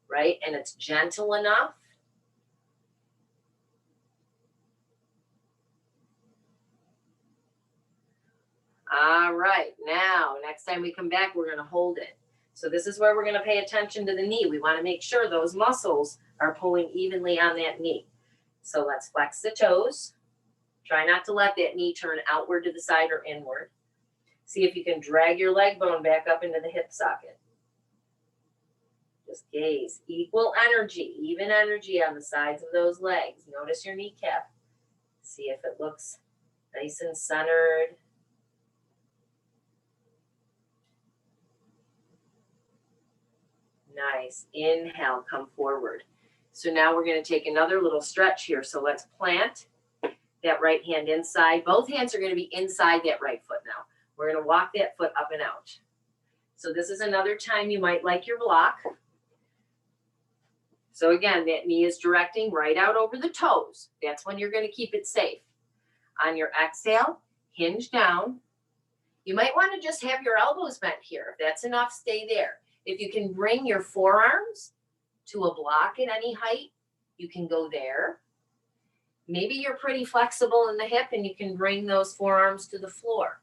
Speaker 1: right? And it's gentle enough. All right. Now, next time we come back, we're going to hold it. So this is where we're going to pay attention to the knee. We want to make sure those muscles are pulling evenly on that knee. So let's flex the toes. Try not to let that knee turn outward to the side or inward. See if you can drag your leg bone back up into the hip socket. Just gaze. Equal energy, even energy on the sides of those legs. Notice your kneecap. See if it looks nice and centered. Nice. Inhale, come forward. So now we're going to take another little stretch here. So let's plant that right hand inside. Both hands are going to be inside that right foot now. We're going to walk that foot up and out. So this is another time you might like your block. So again, that knee is directing right out over the toes. That's when you're going to keep it safe. On your exhale, hinge down. You might want to just have your elbows bent here. If that's enough, stay there. If you can bring your forearms to a block at any height, you can go there. Maybe you're pretty flexible in the hip and you can bring those forearms to the floor.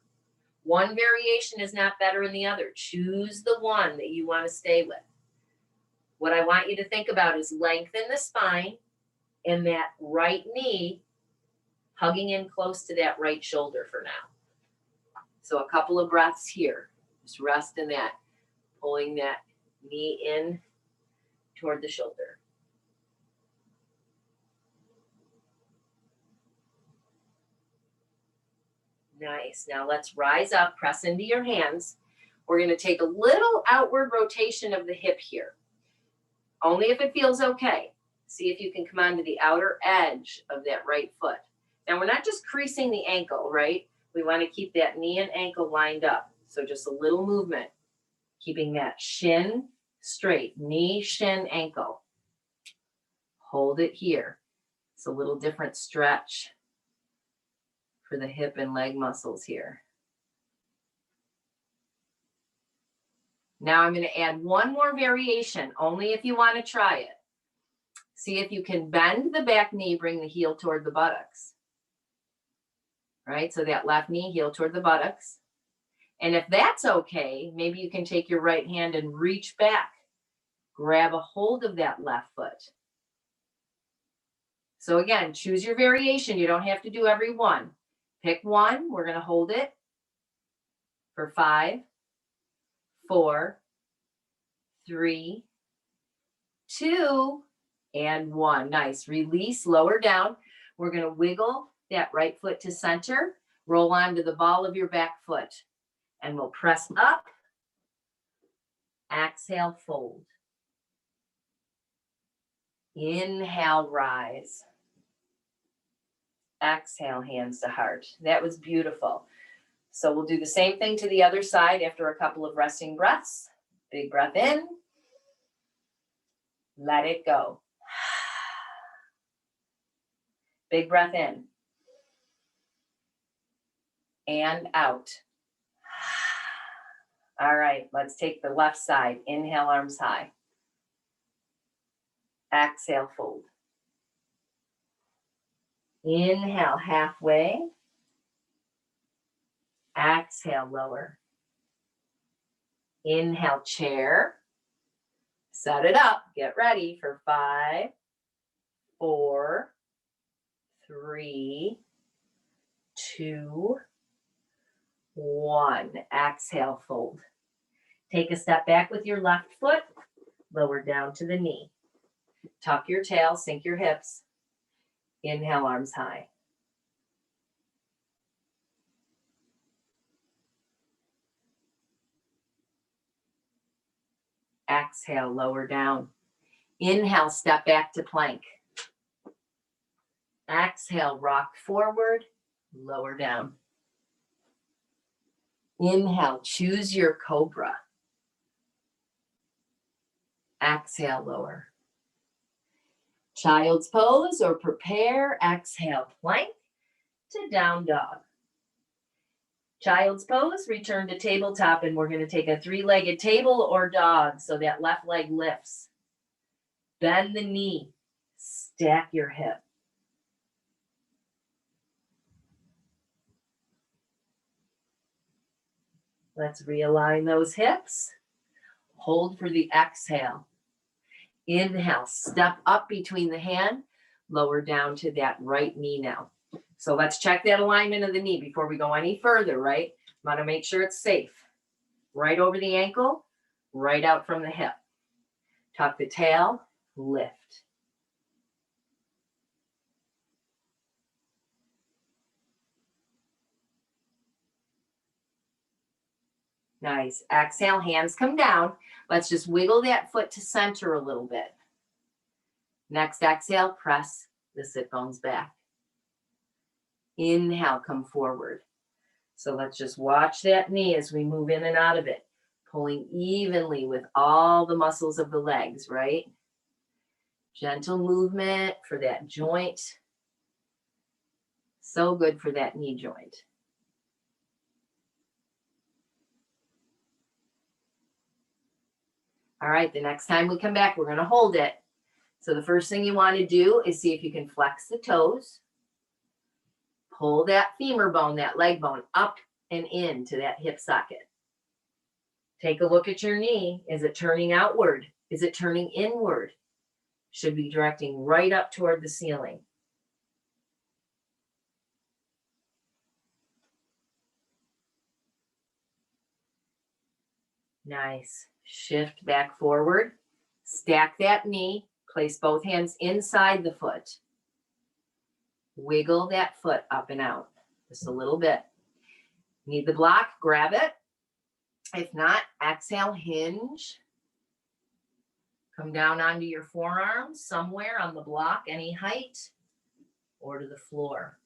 Speaker 1: One variation is not better than the other. Choose the one that you want to stay with. What I want you to think about is lengthen the spine and that right knee hugging in close to that right shoulder for now. So a couple of breaths here. Just rest in that, pulling that knee in toward the shoulder. Nice. Now let's rise up, press into your hands. We're going to take a little outward rotation of the hip here. Only if it feels okay. See if you can come onto the outer edge of that right foot. Now we're not just creasing the ankle, right? We want to keep that knee and ankle lined up. So just a little movement, keeping that shin straight, knee, shin, ankle. Hold it here. It's a little different stretch for the hip and leg muscles here. Now I'm going to add one more variation, only if you want to try it. See if you can bend the back knee, bring the heel toward the buttocks. Right, so that left knee, heel toward the buttocks. And if that's okay, maybe you can take your right hand and reach back. Grab a hold of that left foot. So again, choose your variation. You don't have to do every one. Pick one. We're going to hold it for 5, 4, 3, 2, and 1. Nice. Release, lower down. We're going to wiggle that right foot to center. Roll onto the ball of your back foot. And we'll press up. Exhale, fold. Inhale, rise. Exhale, hands to heart. That was beautiful. So we'll do the same thing to the other side after a couple of resting breaths. Big breath in. Let it go. Big breath in. And out. All right, let's take the left side. Inhale, arms high. Exhale, fold. Inhale, halfway. Exhale, lower. Inhale, chair. Set it up. Get ready for 5, 4, 3, 2, 1. Exhale, fold. Take a step back with your left foot. Lower down to the knee. Tuck your tail, sink your hips. Inhale, arms high. Exhale, lower down. Inhale, step back to plank. Exhale, rock forward, lower down. Inhale, choose your cobra. Exhale, lower. Child's pose or prepare. Exhale, plank to down dog. Child's pose, return to tabletop, and we're going to take a 3-legged table or dog so that left leg lifts. Bend the knee, stack your hip. Let's realign those hips. Hold for the exhale. Inhale, step up between the hand, lower down to that right knee now. So let's check that alignment of the knee before we go any further, right? Want to make sure it's safe. Right over the ankle, right out from the hip. Tuck the tail, lift. Nice. Exhale, hands come down. Let's just wiggle that foot to center a little bit. Next exhale, press the sit bones back. Inhale, come forward. So let's just watch that knee as we move in and out of it, pulling evenly with all the muscles of the legs, right? Gentle movement for that joint. So good for that knee joint. All right, the next time we come back, we're going to hold it. So the first thing you want to do is see if you can flex the toes. Pull that femur bone, that leg bone, up and into that hip socket. Take a look at your knee. Is it turning outward? Is it turning inward? Should be directing right up toward the ceiling. Nice. Shift back forward. Stack that knee. Place both hands inside the foot. Wiggle that foot up and out. Just a little bit. Need the block? Grab it. If not, exhale, hinge. Come down onto your forearms somewhere on the block, any height, or to the floor.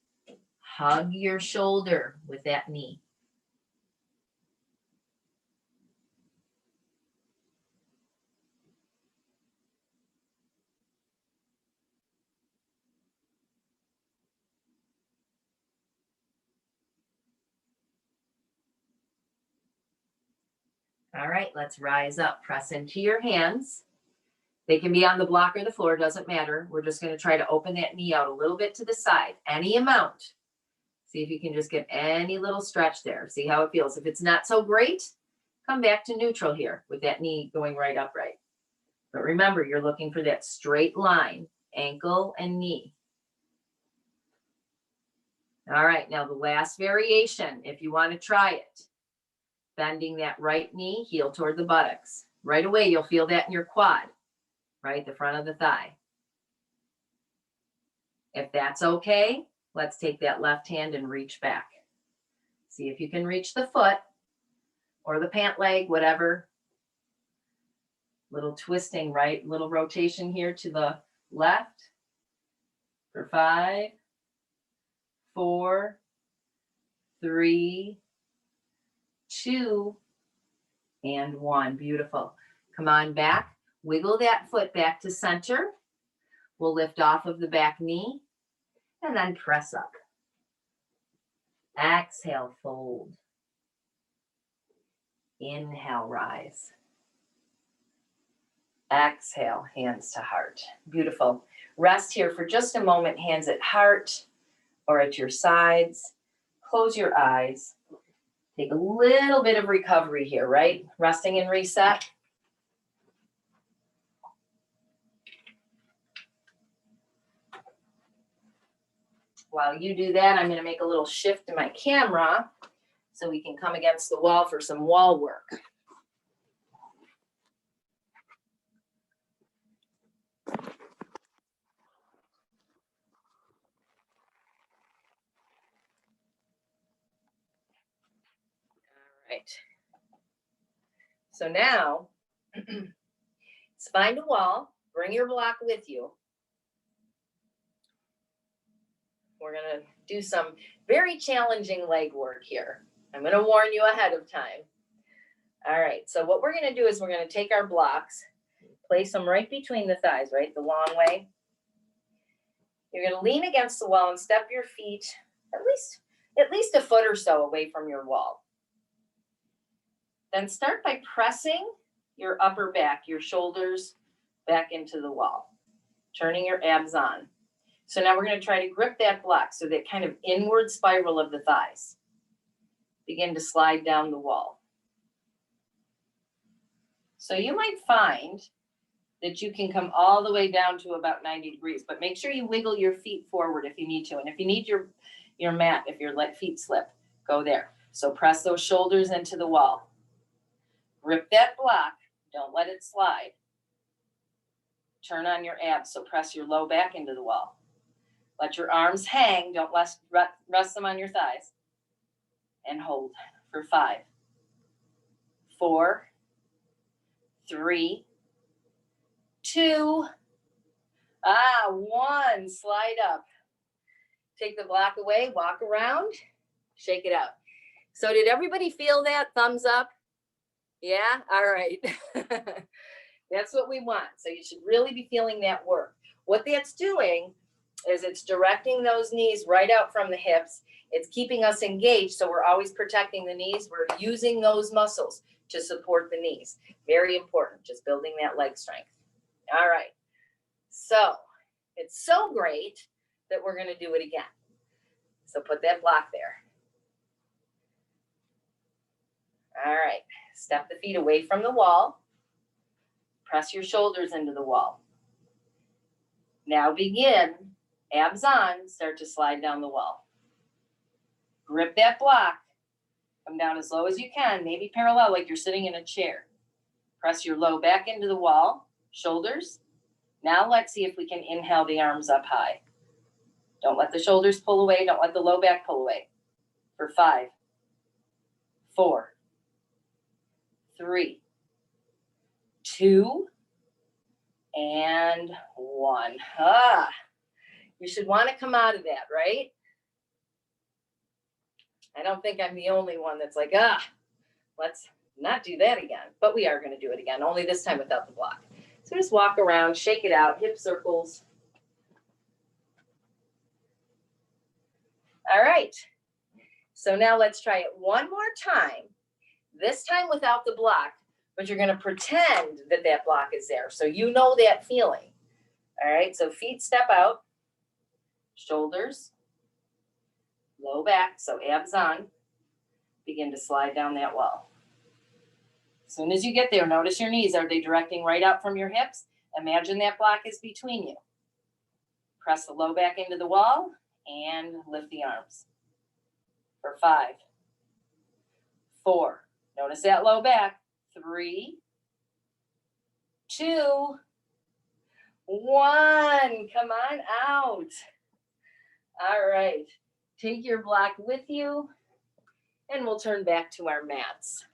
Speaker 1: Hug your shoulder with that knee. All right, let's rise up. Press into your hands. They can be on the block or the floor, doesn't matter. We're just going to try to open that knee out a little bit to the side, any amount. See if you can just get any little stretch there. See how it feels. If it's not so great, come back to neutral here with that knee going right upright. But remember, you're looking for that straight line, ankle and knee. All right, now the last variation, if you want to try it, bending that right knee, heel toward the buttocks. Right away, you'll feel that in your quad, right, the front of the thigh. If that's okay, let's take that left hand and reach back. See if you can reach the foot or the pant leg, whatever. Little twisting, right? Little rotation here to the left for 5, 4, 3, 2, and 1. Beautiful. Come on back. Wiggle that foot back to center. We'll lift off of the back knee and then press up. Exhale, fold. Inhale, rise. Exhale, hands to heart. Beautiful. Rest here for just a moment, hands at heart or at your sides. Close your eyes. Take a little bit of recovery here, right? Resting and reset. While you do that, I'm going to make a little shift in my camera so we can come against the wall for some wall work. All right. So now, spine to wall, bring your block with you. We're going to do some very challenging leg work here. I'm going to warn you ahead of time. All right, so what we're going to do is we're going to take our blocks, place them right between the thighs, right, the long way. You're going to lean against the wall and step your feet at least a foot or so away from your wall. Then start by pressing your upper back, your shoulders back into the wall, turning your abs on. So now we're going to try to grip that block, so that kind of inward spiral of the thighs. Begin to slide down the wall. So you might find that you can come all the way down to about 90 degrees, but make sure you wiggle your feet forward if you need to. And if you need your mat, if your feet slip, go there. So press those shoulders into the wall. Grip that block. Don't let it slide. Turn on your abs, so press your low back into the wall. Let your arms hang. Don't rest them on your thighs. And hold for 5, 4, 3, 2, 1. Slide up. Take the block away, walk around, shake it out. So did everybody feel that? Thumbs up? Yeah? All right. That's what we want. So you should really be feeling that work. What that's doing is it's directing those knees right out from the hips. It's keeping us engaged, so we're always protecting the knees. We're using those muscles to support the knees. Very important, just building that leg strength. All right. So it's so great that we're going to do it again. So put that block there. All right. Step the feet away from the wall. Press your shoulders into the wall. Now begin, abs on, start to slide down the wall. Grip that block. Come down as low as you can, maybe parallel like you're sitting in a chair. Press your low back into the wall, shoulders. Now let's see if we can inhale the arms up high. Don't let the shoulders pull away. Don't let the low back pull away. For 5, 4, 3, 2, And 1. Ah, you should want to come out of that, right? I don't think I'm the only one that's like, let's not do that again. But we are going to do it again, only this time without the block. So just walk around, shake it out, hip circles. All right. So now let's try it one more time. This time without the block, but you're going to pretend that that block is there. So you know that feeling. All right. So feet step out, shoulders, low back. So abs on. Begin to slide down that wall. As soon as you get there, notice your knees. Are they directing right out from your hips? Imagine that block is between you. Press the low back into the wall and lift the arms. For 5, 4. Notice that low back. 3, 2, 1. Come on out. All right. Take your block with you, and we'll turn back to our mats.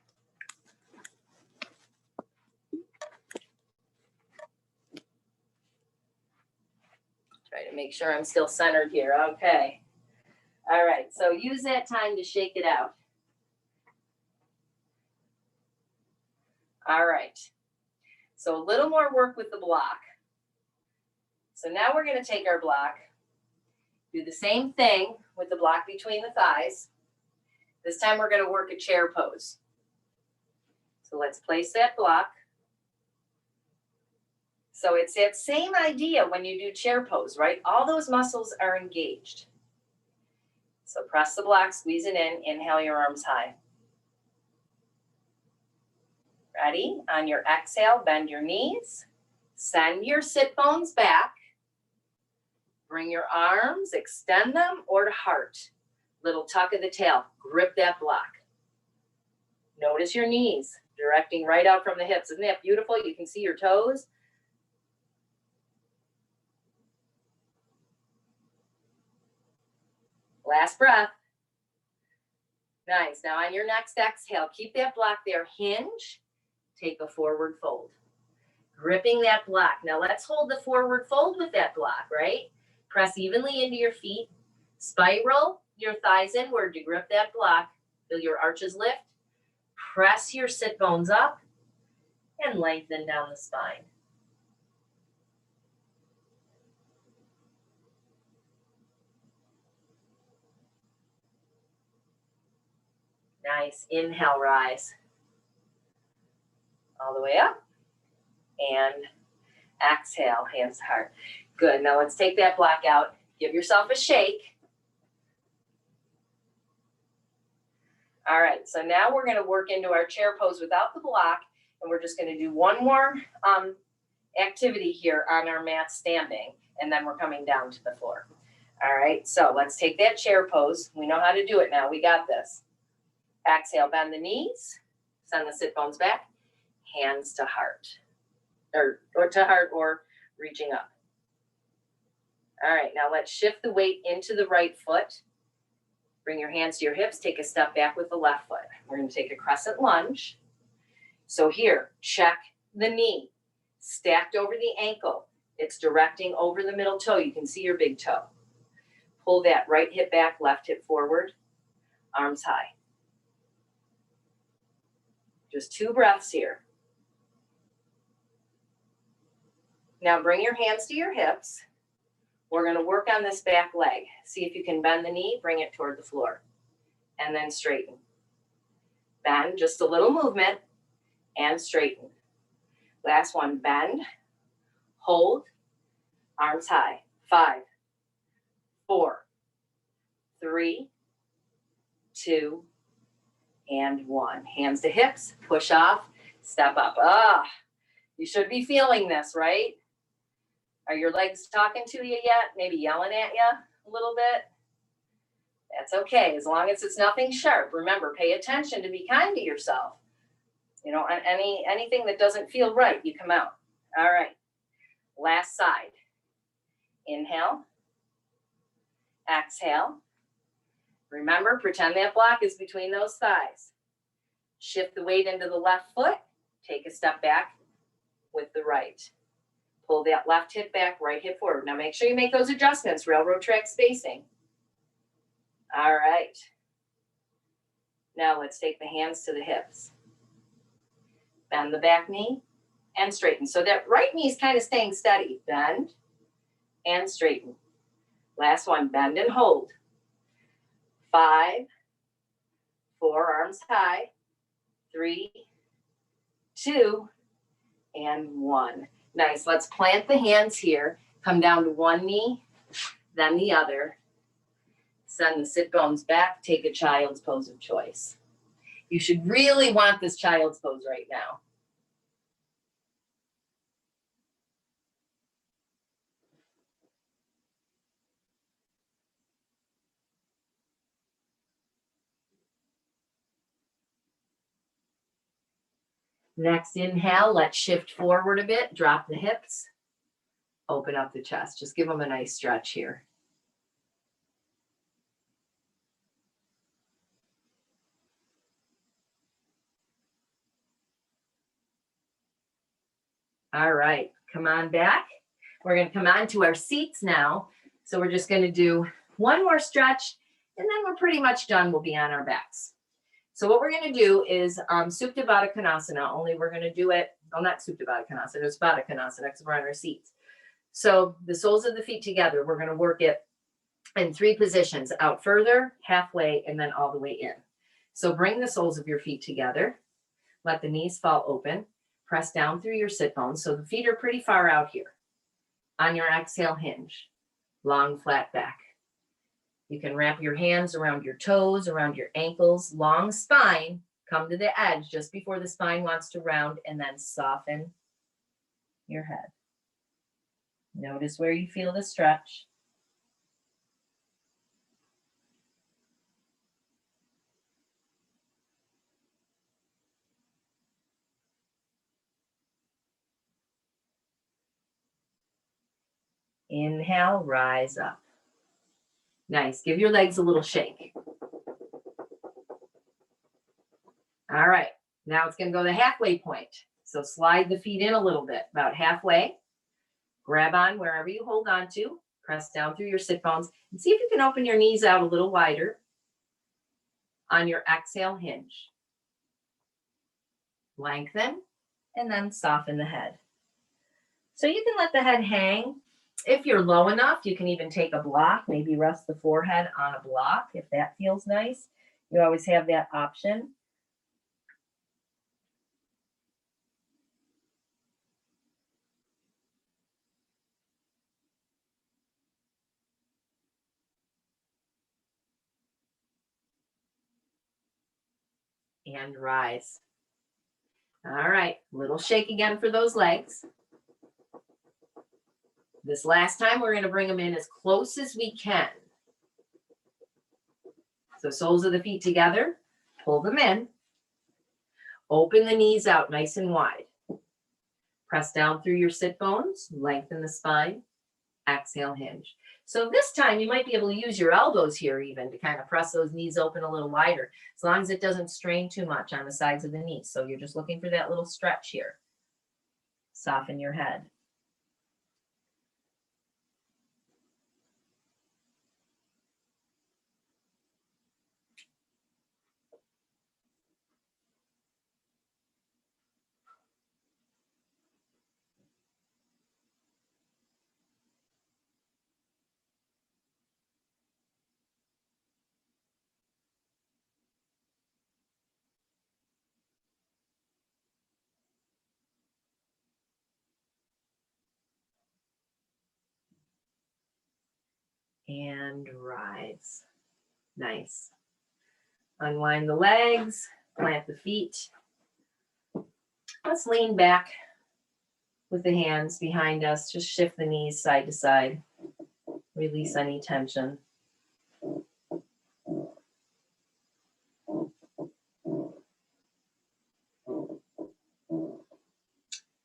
Speaker 1: Try to make sure I'm still centered here. Okay. All right. So use that time to shake it out. All right. So a little more work with the block. So now we're going to take our block, do the same thing with the block between the thighs. This time we're going to work a chair pose. So let's place that block. So it's that same idea when you do chair pose, right? All those muscles are engaged. So press the block, squeeze it in, inhale your arms high. Ready? On your exhale, bend your knees, send your sit bones back. Bring your arms, extend them, or to heart. Little tuck of the tail, grip that block. Notice your knees directing right out from the hips. Isn't that beautiful? You can see your toes. Last breath. Nice. Now on your next exhale, keep that block there. Hinge. Take a forward fold. Gripping that block. Now let's hold the forward fold with that block, right? Press evenly into your feet. Spiral your thighs inward to grip that block. Feel your arches lift. Press your sit bones up and lengthen down the spine. Nice. Inhale, rise. All the way up. And exhale, hands to heart. Good. Now let's take that block out. Give yourself a shake. All right. So now we're going to work into our chair pose without the block. And we're just going to do one more activity here on our mat standing. And then we're coming down to the floor. All right. So let's take that chair pose. We know how to do it now. We got this. Exhale, bend the knees. Send the sit bones back. Hands to heart. Or to heart or reaching up. All right, now let's shift the weight into the right foot. Bring your hands to your hips. Take a step back with the left foot. We're going to take a crescent lunge. So here, check the knee. Stacked over the ankle. It's directing over the middle toe. You can see your big toe. Pull that right hip back, left hip forward. Arms high. Just 2 breaths here. Now bring your hands to your hips. We're going to work on this back leg. See if you can bend the knee, bring it toward the floor, and then straighten. Bend, just a little movement, and straighten. Last one, bend, hold, arms high. 5, 4, 3, 2, and 1. Hands to hips, push off, step up. You should be feeling this, right? Are your legs talking to you yet? Maybe yelling at you a little bit? That's okay, as long as it's nothing sharp. Remember, pay attention to be kind to yourself. You know, on anything that doesn't feel right, you come out. All right, last side. Inhale. Exhale. Remember, pretend that block is between those thighs. Shift the weight into the left foot. Take a step back with the right. Pull that left hip back, right hip forward. Now make sure you make those adjustments, railroad track spacing. All right. Now let's take the hands to the hips. Bend the back knee and straighten. So that right knee is kind of staying steady. Bend and straighten. Last one, bend and hold. 5, 4, arms high. 3, 2, and 1. Nice. Let's plant the hands here. Come down to one knee, then the other. Send the sit bones back. Take a child's pose of choice. You should really want this child's pose right now. Next inhale, let's shift forward a bit. Drop the hips. Open up the chest. Just give them a nice stretch here. All right, come on back. We're going to come on to our seats now. So we're just going to do one more stretch, and then we're pretty much done. We'll be on our backs. So what we're going to do is Supta Baddha Konasana, only we're going to do it, well, not Supta Baddha Konasana, it's Baddha Konasana because we're on our seats. So the soles of the feet together, we're going to work it in 3 positions, out further, halfway, and then all the way in. So bring the soles of your feet together. Let the knees fall open. Press down through your sit bones. So the feet are pretty far out here. On your exhale, hinge. Long, flat back. You can wrap your hands around your toes, around your ankles, long spine. Come to the edge just before the spine wants to round, and then soften your head. Notice where you feel the stretch. Inhale, rise up. Nice. Give your legs a little shake. All right. Now it's going to go the halfway point. So slide the feet in a little bit, about halfway. Grab on wherever you hold on to. Press down through your sit bones. And see if you can open your knees out a little wider. On your exhale, hinge. Lengthen, and then soften the head. So you can let the head hang. If you're low enough, you can even take a block, maybe rest the forehead on a block if that feels nice. You always have that option. And rise. All right, little shake again for those legs. This last time, we're going to bring them in as close as we can. So soles of the feet together, pull them in. Open the knees out nice and wide. Press down through your sit bones, lengthen the spine, exhale, hinge. So this time you might be able to use your elbows here even to kind of press those knees open a little wider, as long as it doesn't strain too much on the sides of the knees. So you're just looking for that little stretch here. Soften your head. And rise. Nice. Unwind the legs, plant the feet. Let's lean back with the hands behind us. Just shift the knees side to side. Release any tension.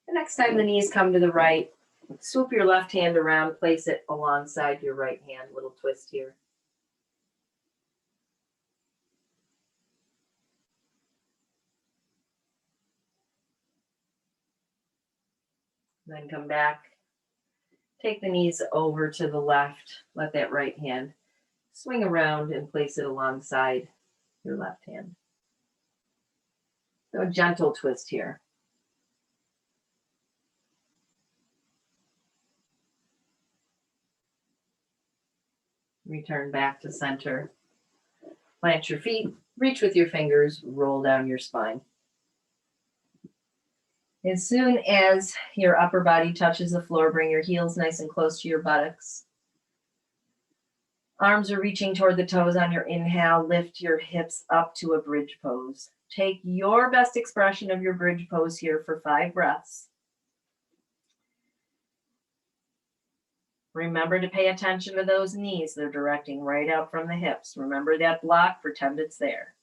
Speaker 1: The next time the knees come to the right, swoop your left hand around, place it alongside your right hand. Little twist here. Then come back Take the knees over to the left. Let that right hand swing around and place it alongside your left hand. So a gentle twist here. Return back to center. Plant your feet, reach with your fingers, roll down your spine. As soon as your upper body touches the floor, bring your heels nice and close to your buttocks. Arms are reaching toward the toes on your inhale. Lift your hips up to a bridge pose. Take your best expression of your bridge pose here for 5 breaths. Remember to pay attention to those knees. They're directing right out from the hips. Remember that block, pretend it's there.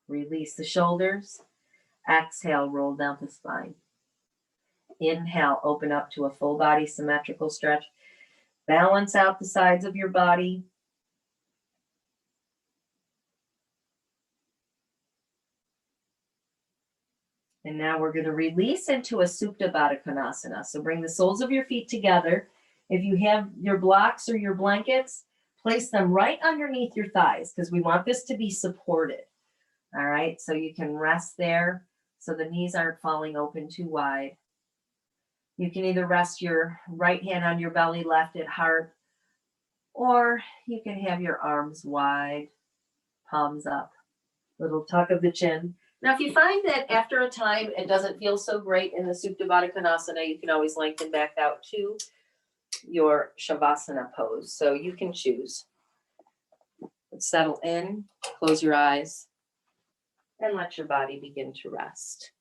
Speaker 1: Release the shoulders. Exhale, roll down the spine. Inhale, open up to a full body symmetrical stretch. Balance out the sides of your body. And now we're going to release into a Supta Baddha Konasana. So bring the soles of your feet together. If you have your blocks or your blankets, place them right underneath your thighs because we want this to be supported. All right, so you can rest there so the knees aren't falling open too wide. You can either rest your right hand on your belly, left at heart, or you can have your arms wide, palms up, little tuck of the chin. Now, if you find that after a time it doesn't feel so great in the Supta Baddha Konasana, you can always lengthen back out to your Shavasana pose. So you can choose. Let's settle in, close your eyes, and let your body begin to rest.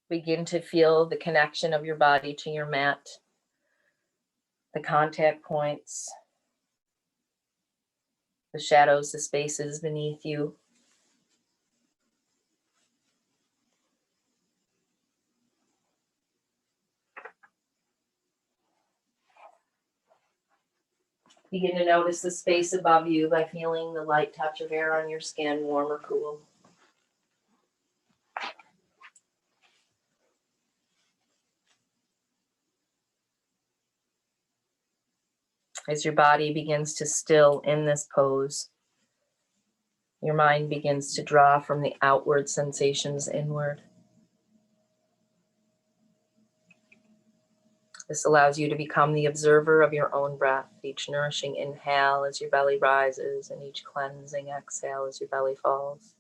Speaker 1: Begin to feel the connection of your body to your mat, the contact points, the shadows, the spaces beneath you. Begin to notice the space above you by feeling the light touch of air on your skin, warm or cool. As your body begins to still in this pose, your mind begins to draw from the outward sensations inward. This allows you to become the observer of your own breath, each nourishing inhale as your belly rises and each cleansing exhale as your belly falls.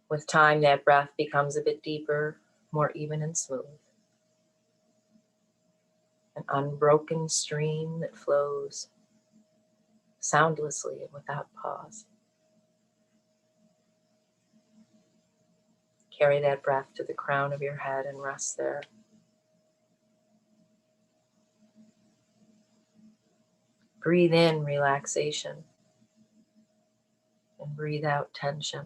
Speaker 1: With time, that breath becomes a bit deeper, more even and smooth. An unbroken stream that flows soundlessly and without pause. Carry that breath to the crown of your head and rest there. Breathe in relaxation and breathe out tension.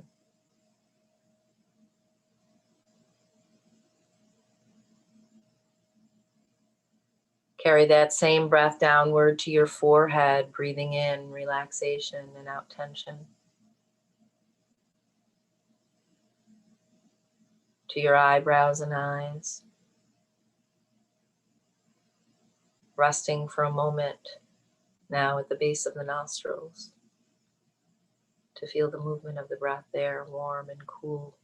Speaker 1: Carry that same breath downward to your forehead, breathing in relaxation and out tension. To your eyebrows and eyes. Resting for a moment now at the base of the nostrils to feel the movement of the breath there, warm and cool,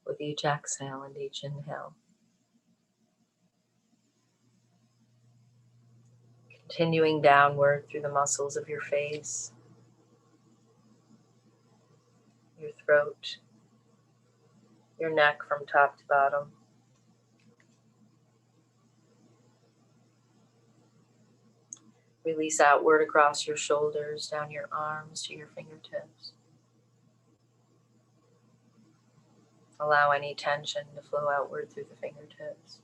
Speaker 1: with each exhale and each inhale. Continuing downward through the muscles of your face, your throat, your neck from top to bottom. Release outward across your shoulders, down your arms to your fingertips. Allow any tension to flow outward through the fingertips.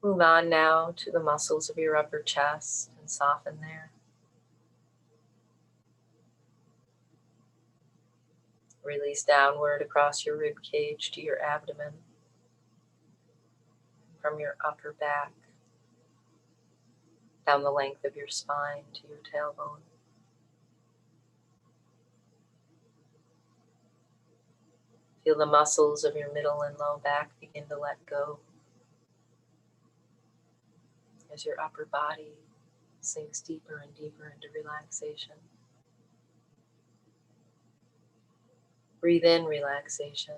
Speaker 1: Move on now to the muscles of your upper chest and soften there. Release downward across your rib cage to your abdomen, from your upper back, down the length of your spine to your tailbone. Feel the muscles of your middle and low back begin to let go as your upper body sinks deeper and deeper into relaxation. Breathe in relaxation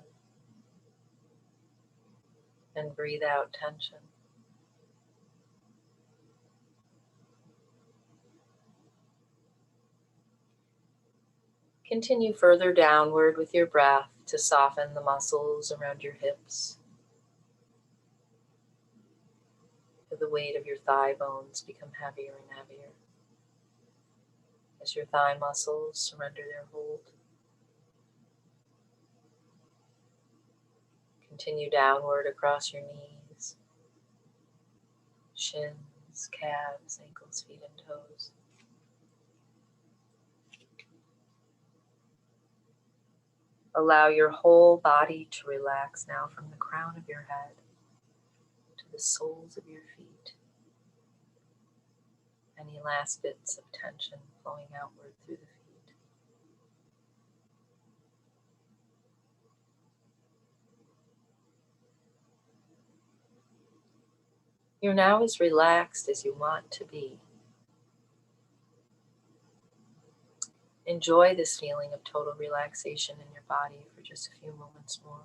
Speaker 1: and breathe out tension. Continue further downward with your breath to soften the muscles around your hips. Feel the weight of your thigh bones become heavier and heavier as your thigh muscles surrender their hold. Continue downward across your knees, shins, calves, ankles, feet, and toes. Allow your whole body to relax now from the crown of your head to the soles of your feet. Any last bits of tension flowing outward through the feet. You're now as relaxed as you want to be. Enjoy this feeling of total relaxation in your body for just a few moments more.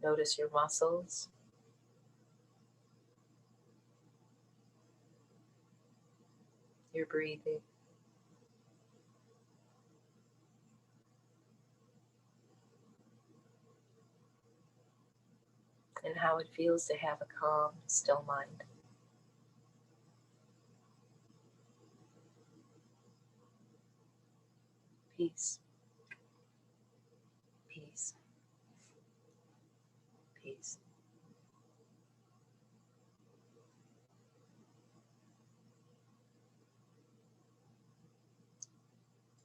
Speaker 1: Notice your muscles. Your breathing. And how it feels to have a calm, still mind. Peace. Peace. Peace.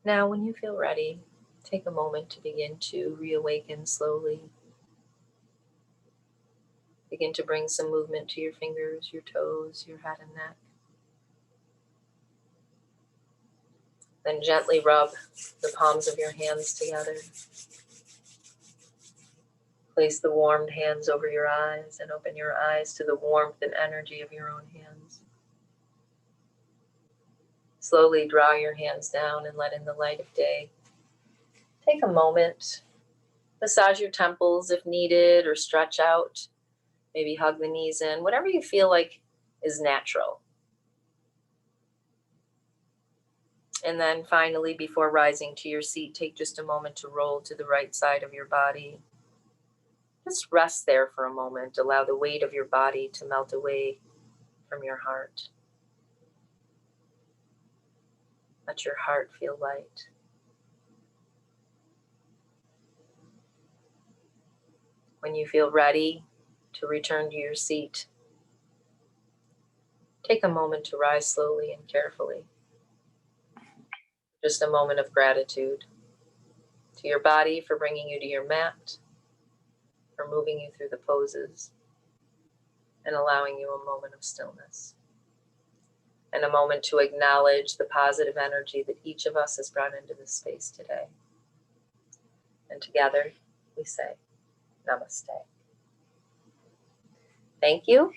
Speaker 1: Now, when you feel ready, take a moment to begin to reawaken slowly. Begin to bring some movement to your fingers, your toes, your head and neck. Then gently rub the palms of your hands together. Place the warmed hands over your eyes and open your eyes to the warmth and energy of your own hands. Slowly draw your hands down and let in the light of day. Take a moment, massage your temples if needed, or stretch out. Maybe hug the knees in, whatever you feel like is natural. And then finally, before rising to your seat, take just a moment to roll to the right side of your body. Just rest there for a moment. Allow the weight of your body to melt away from your heart. Let your heart feel light. When you feel ready to return to your seat, take a moment to rise slowly and carefully. Just a moment of gratitude to your body for bringing you to your mat, for moving you through the poses, and allowing you a moment of stillness. And a moment to acknowledge the positive energy that each of us has brought into this space today. And together we say, Namaste. Thank you.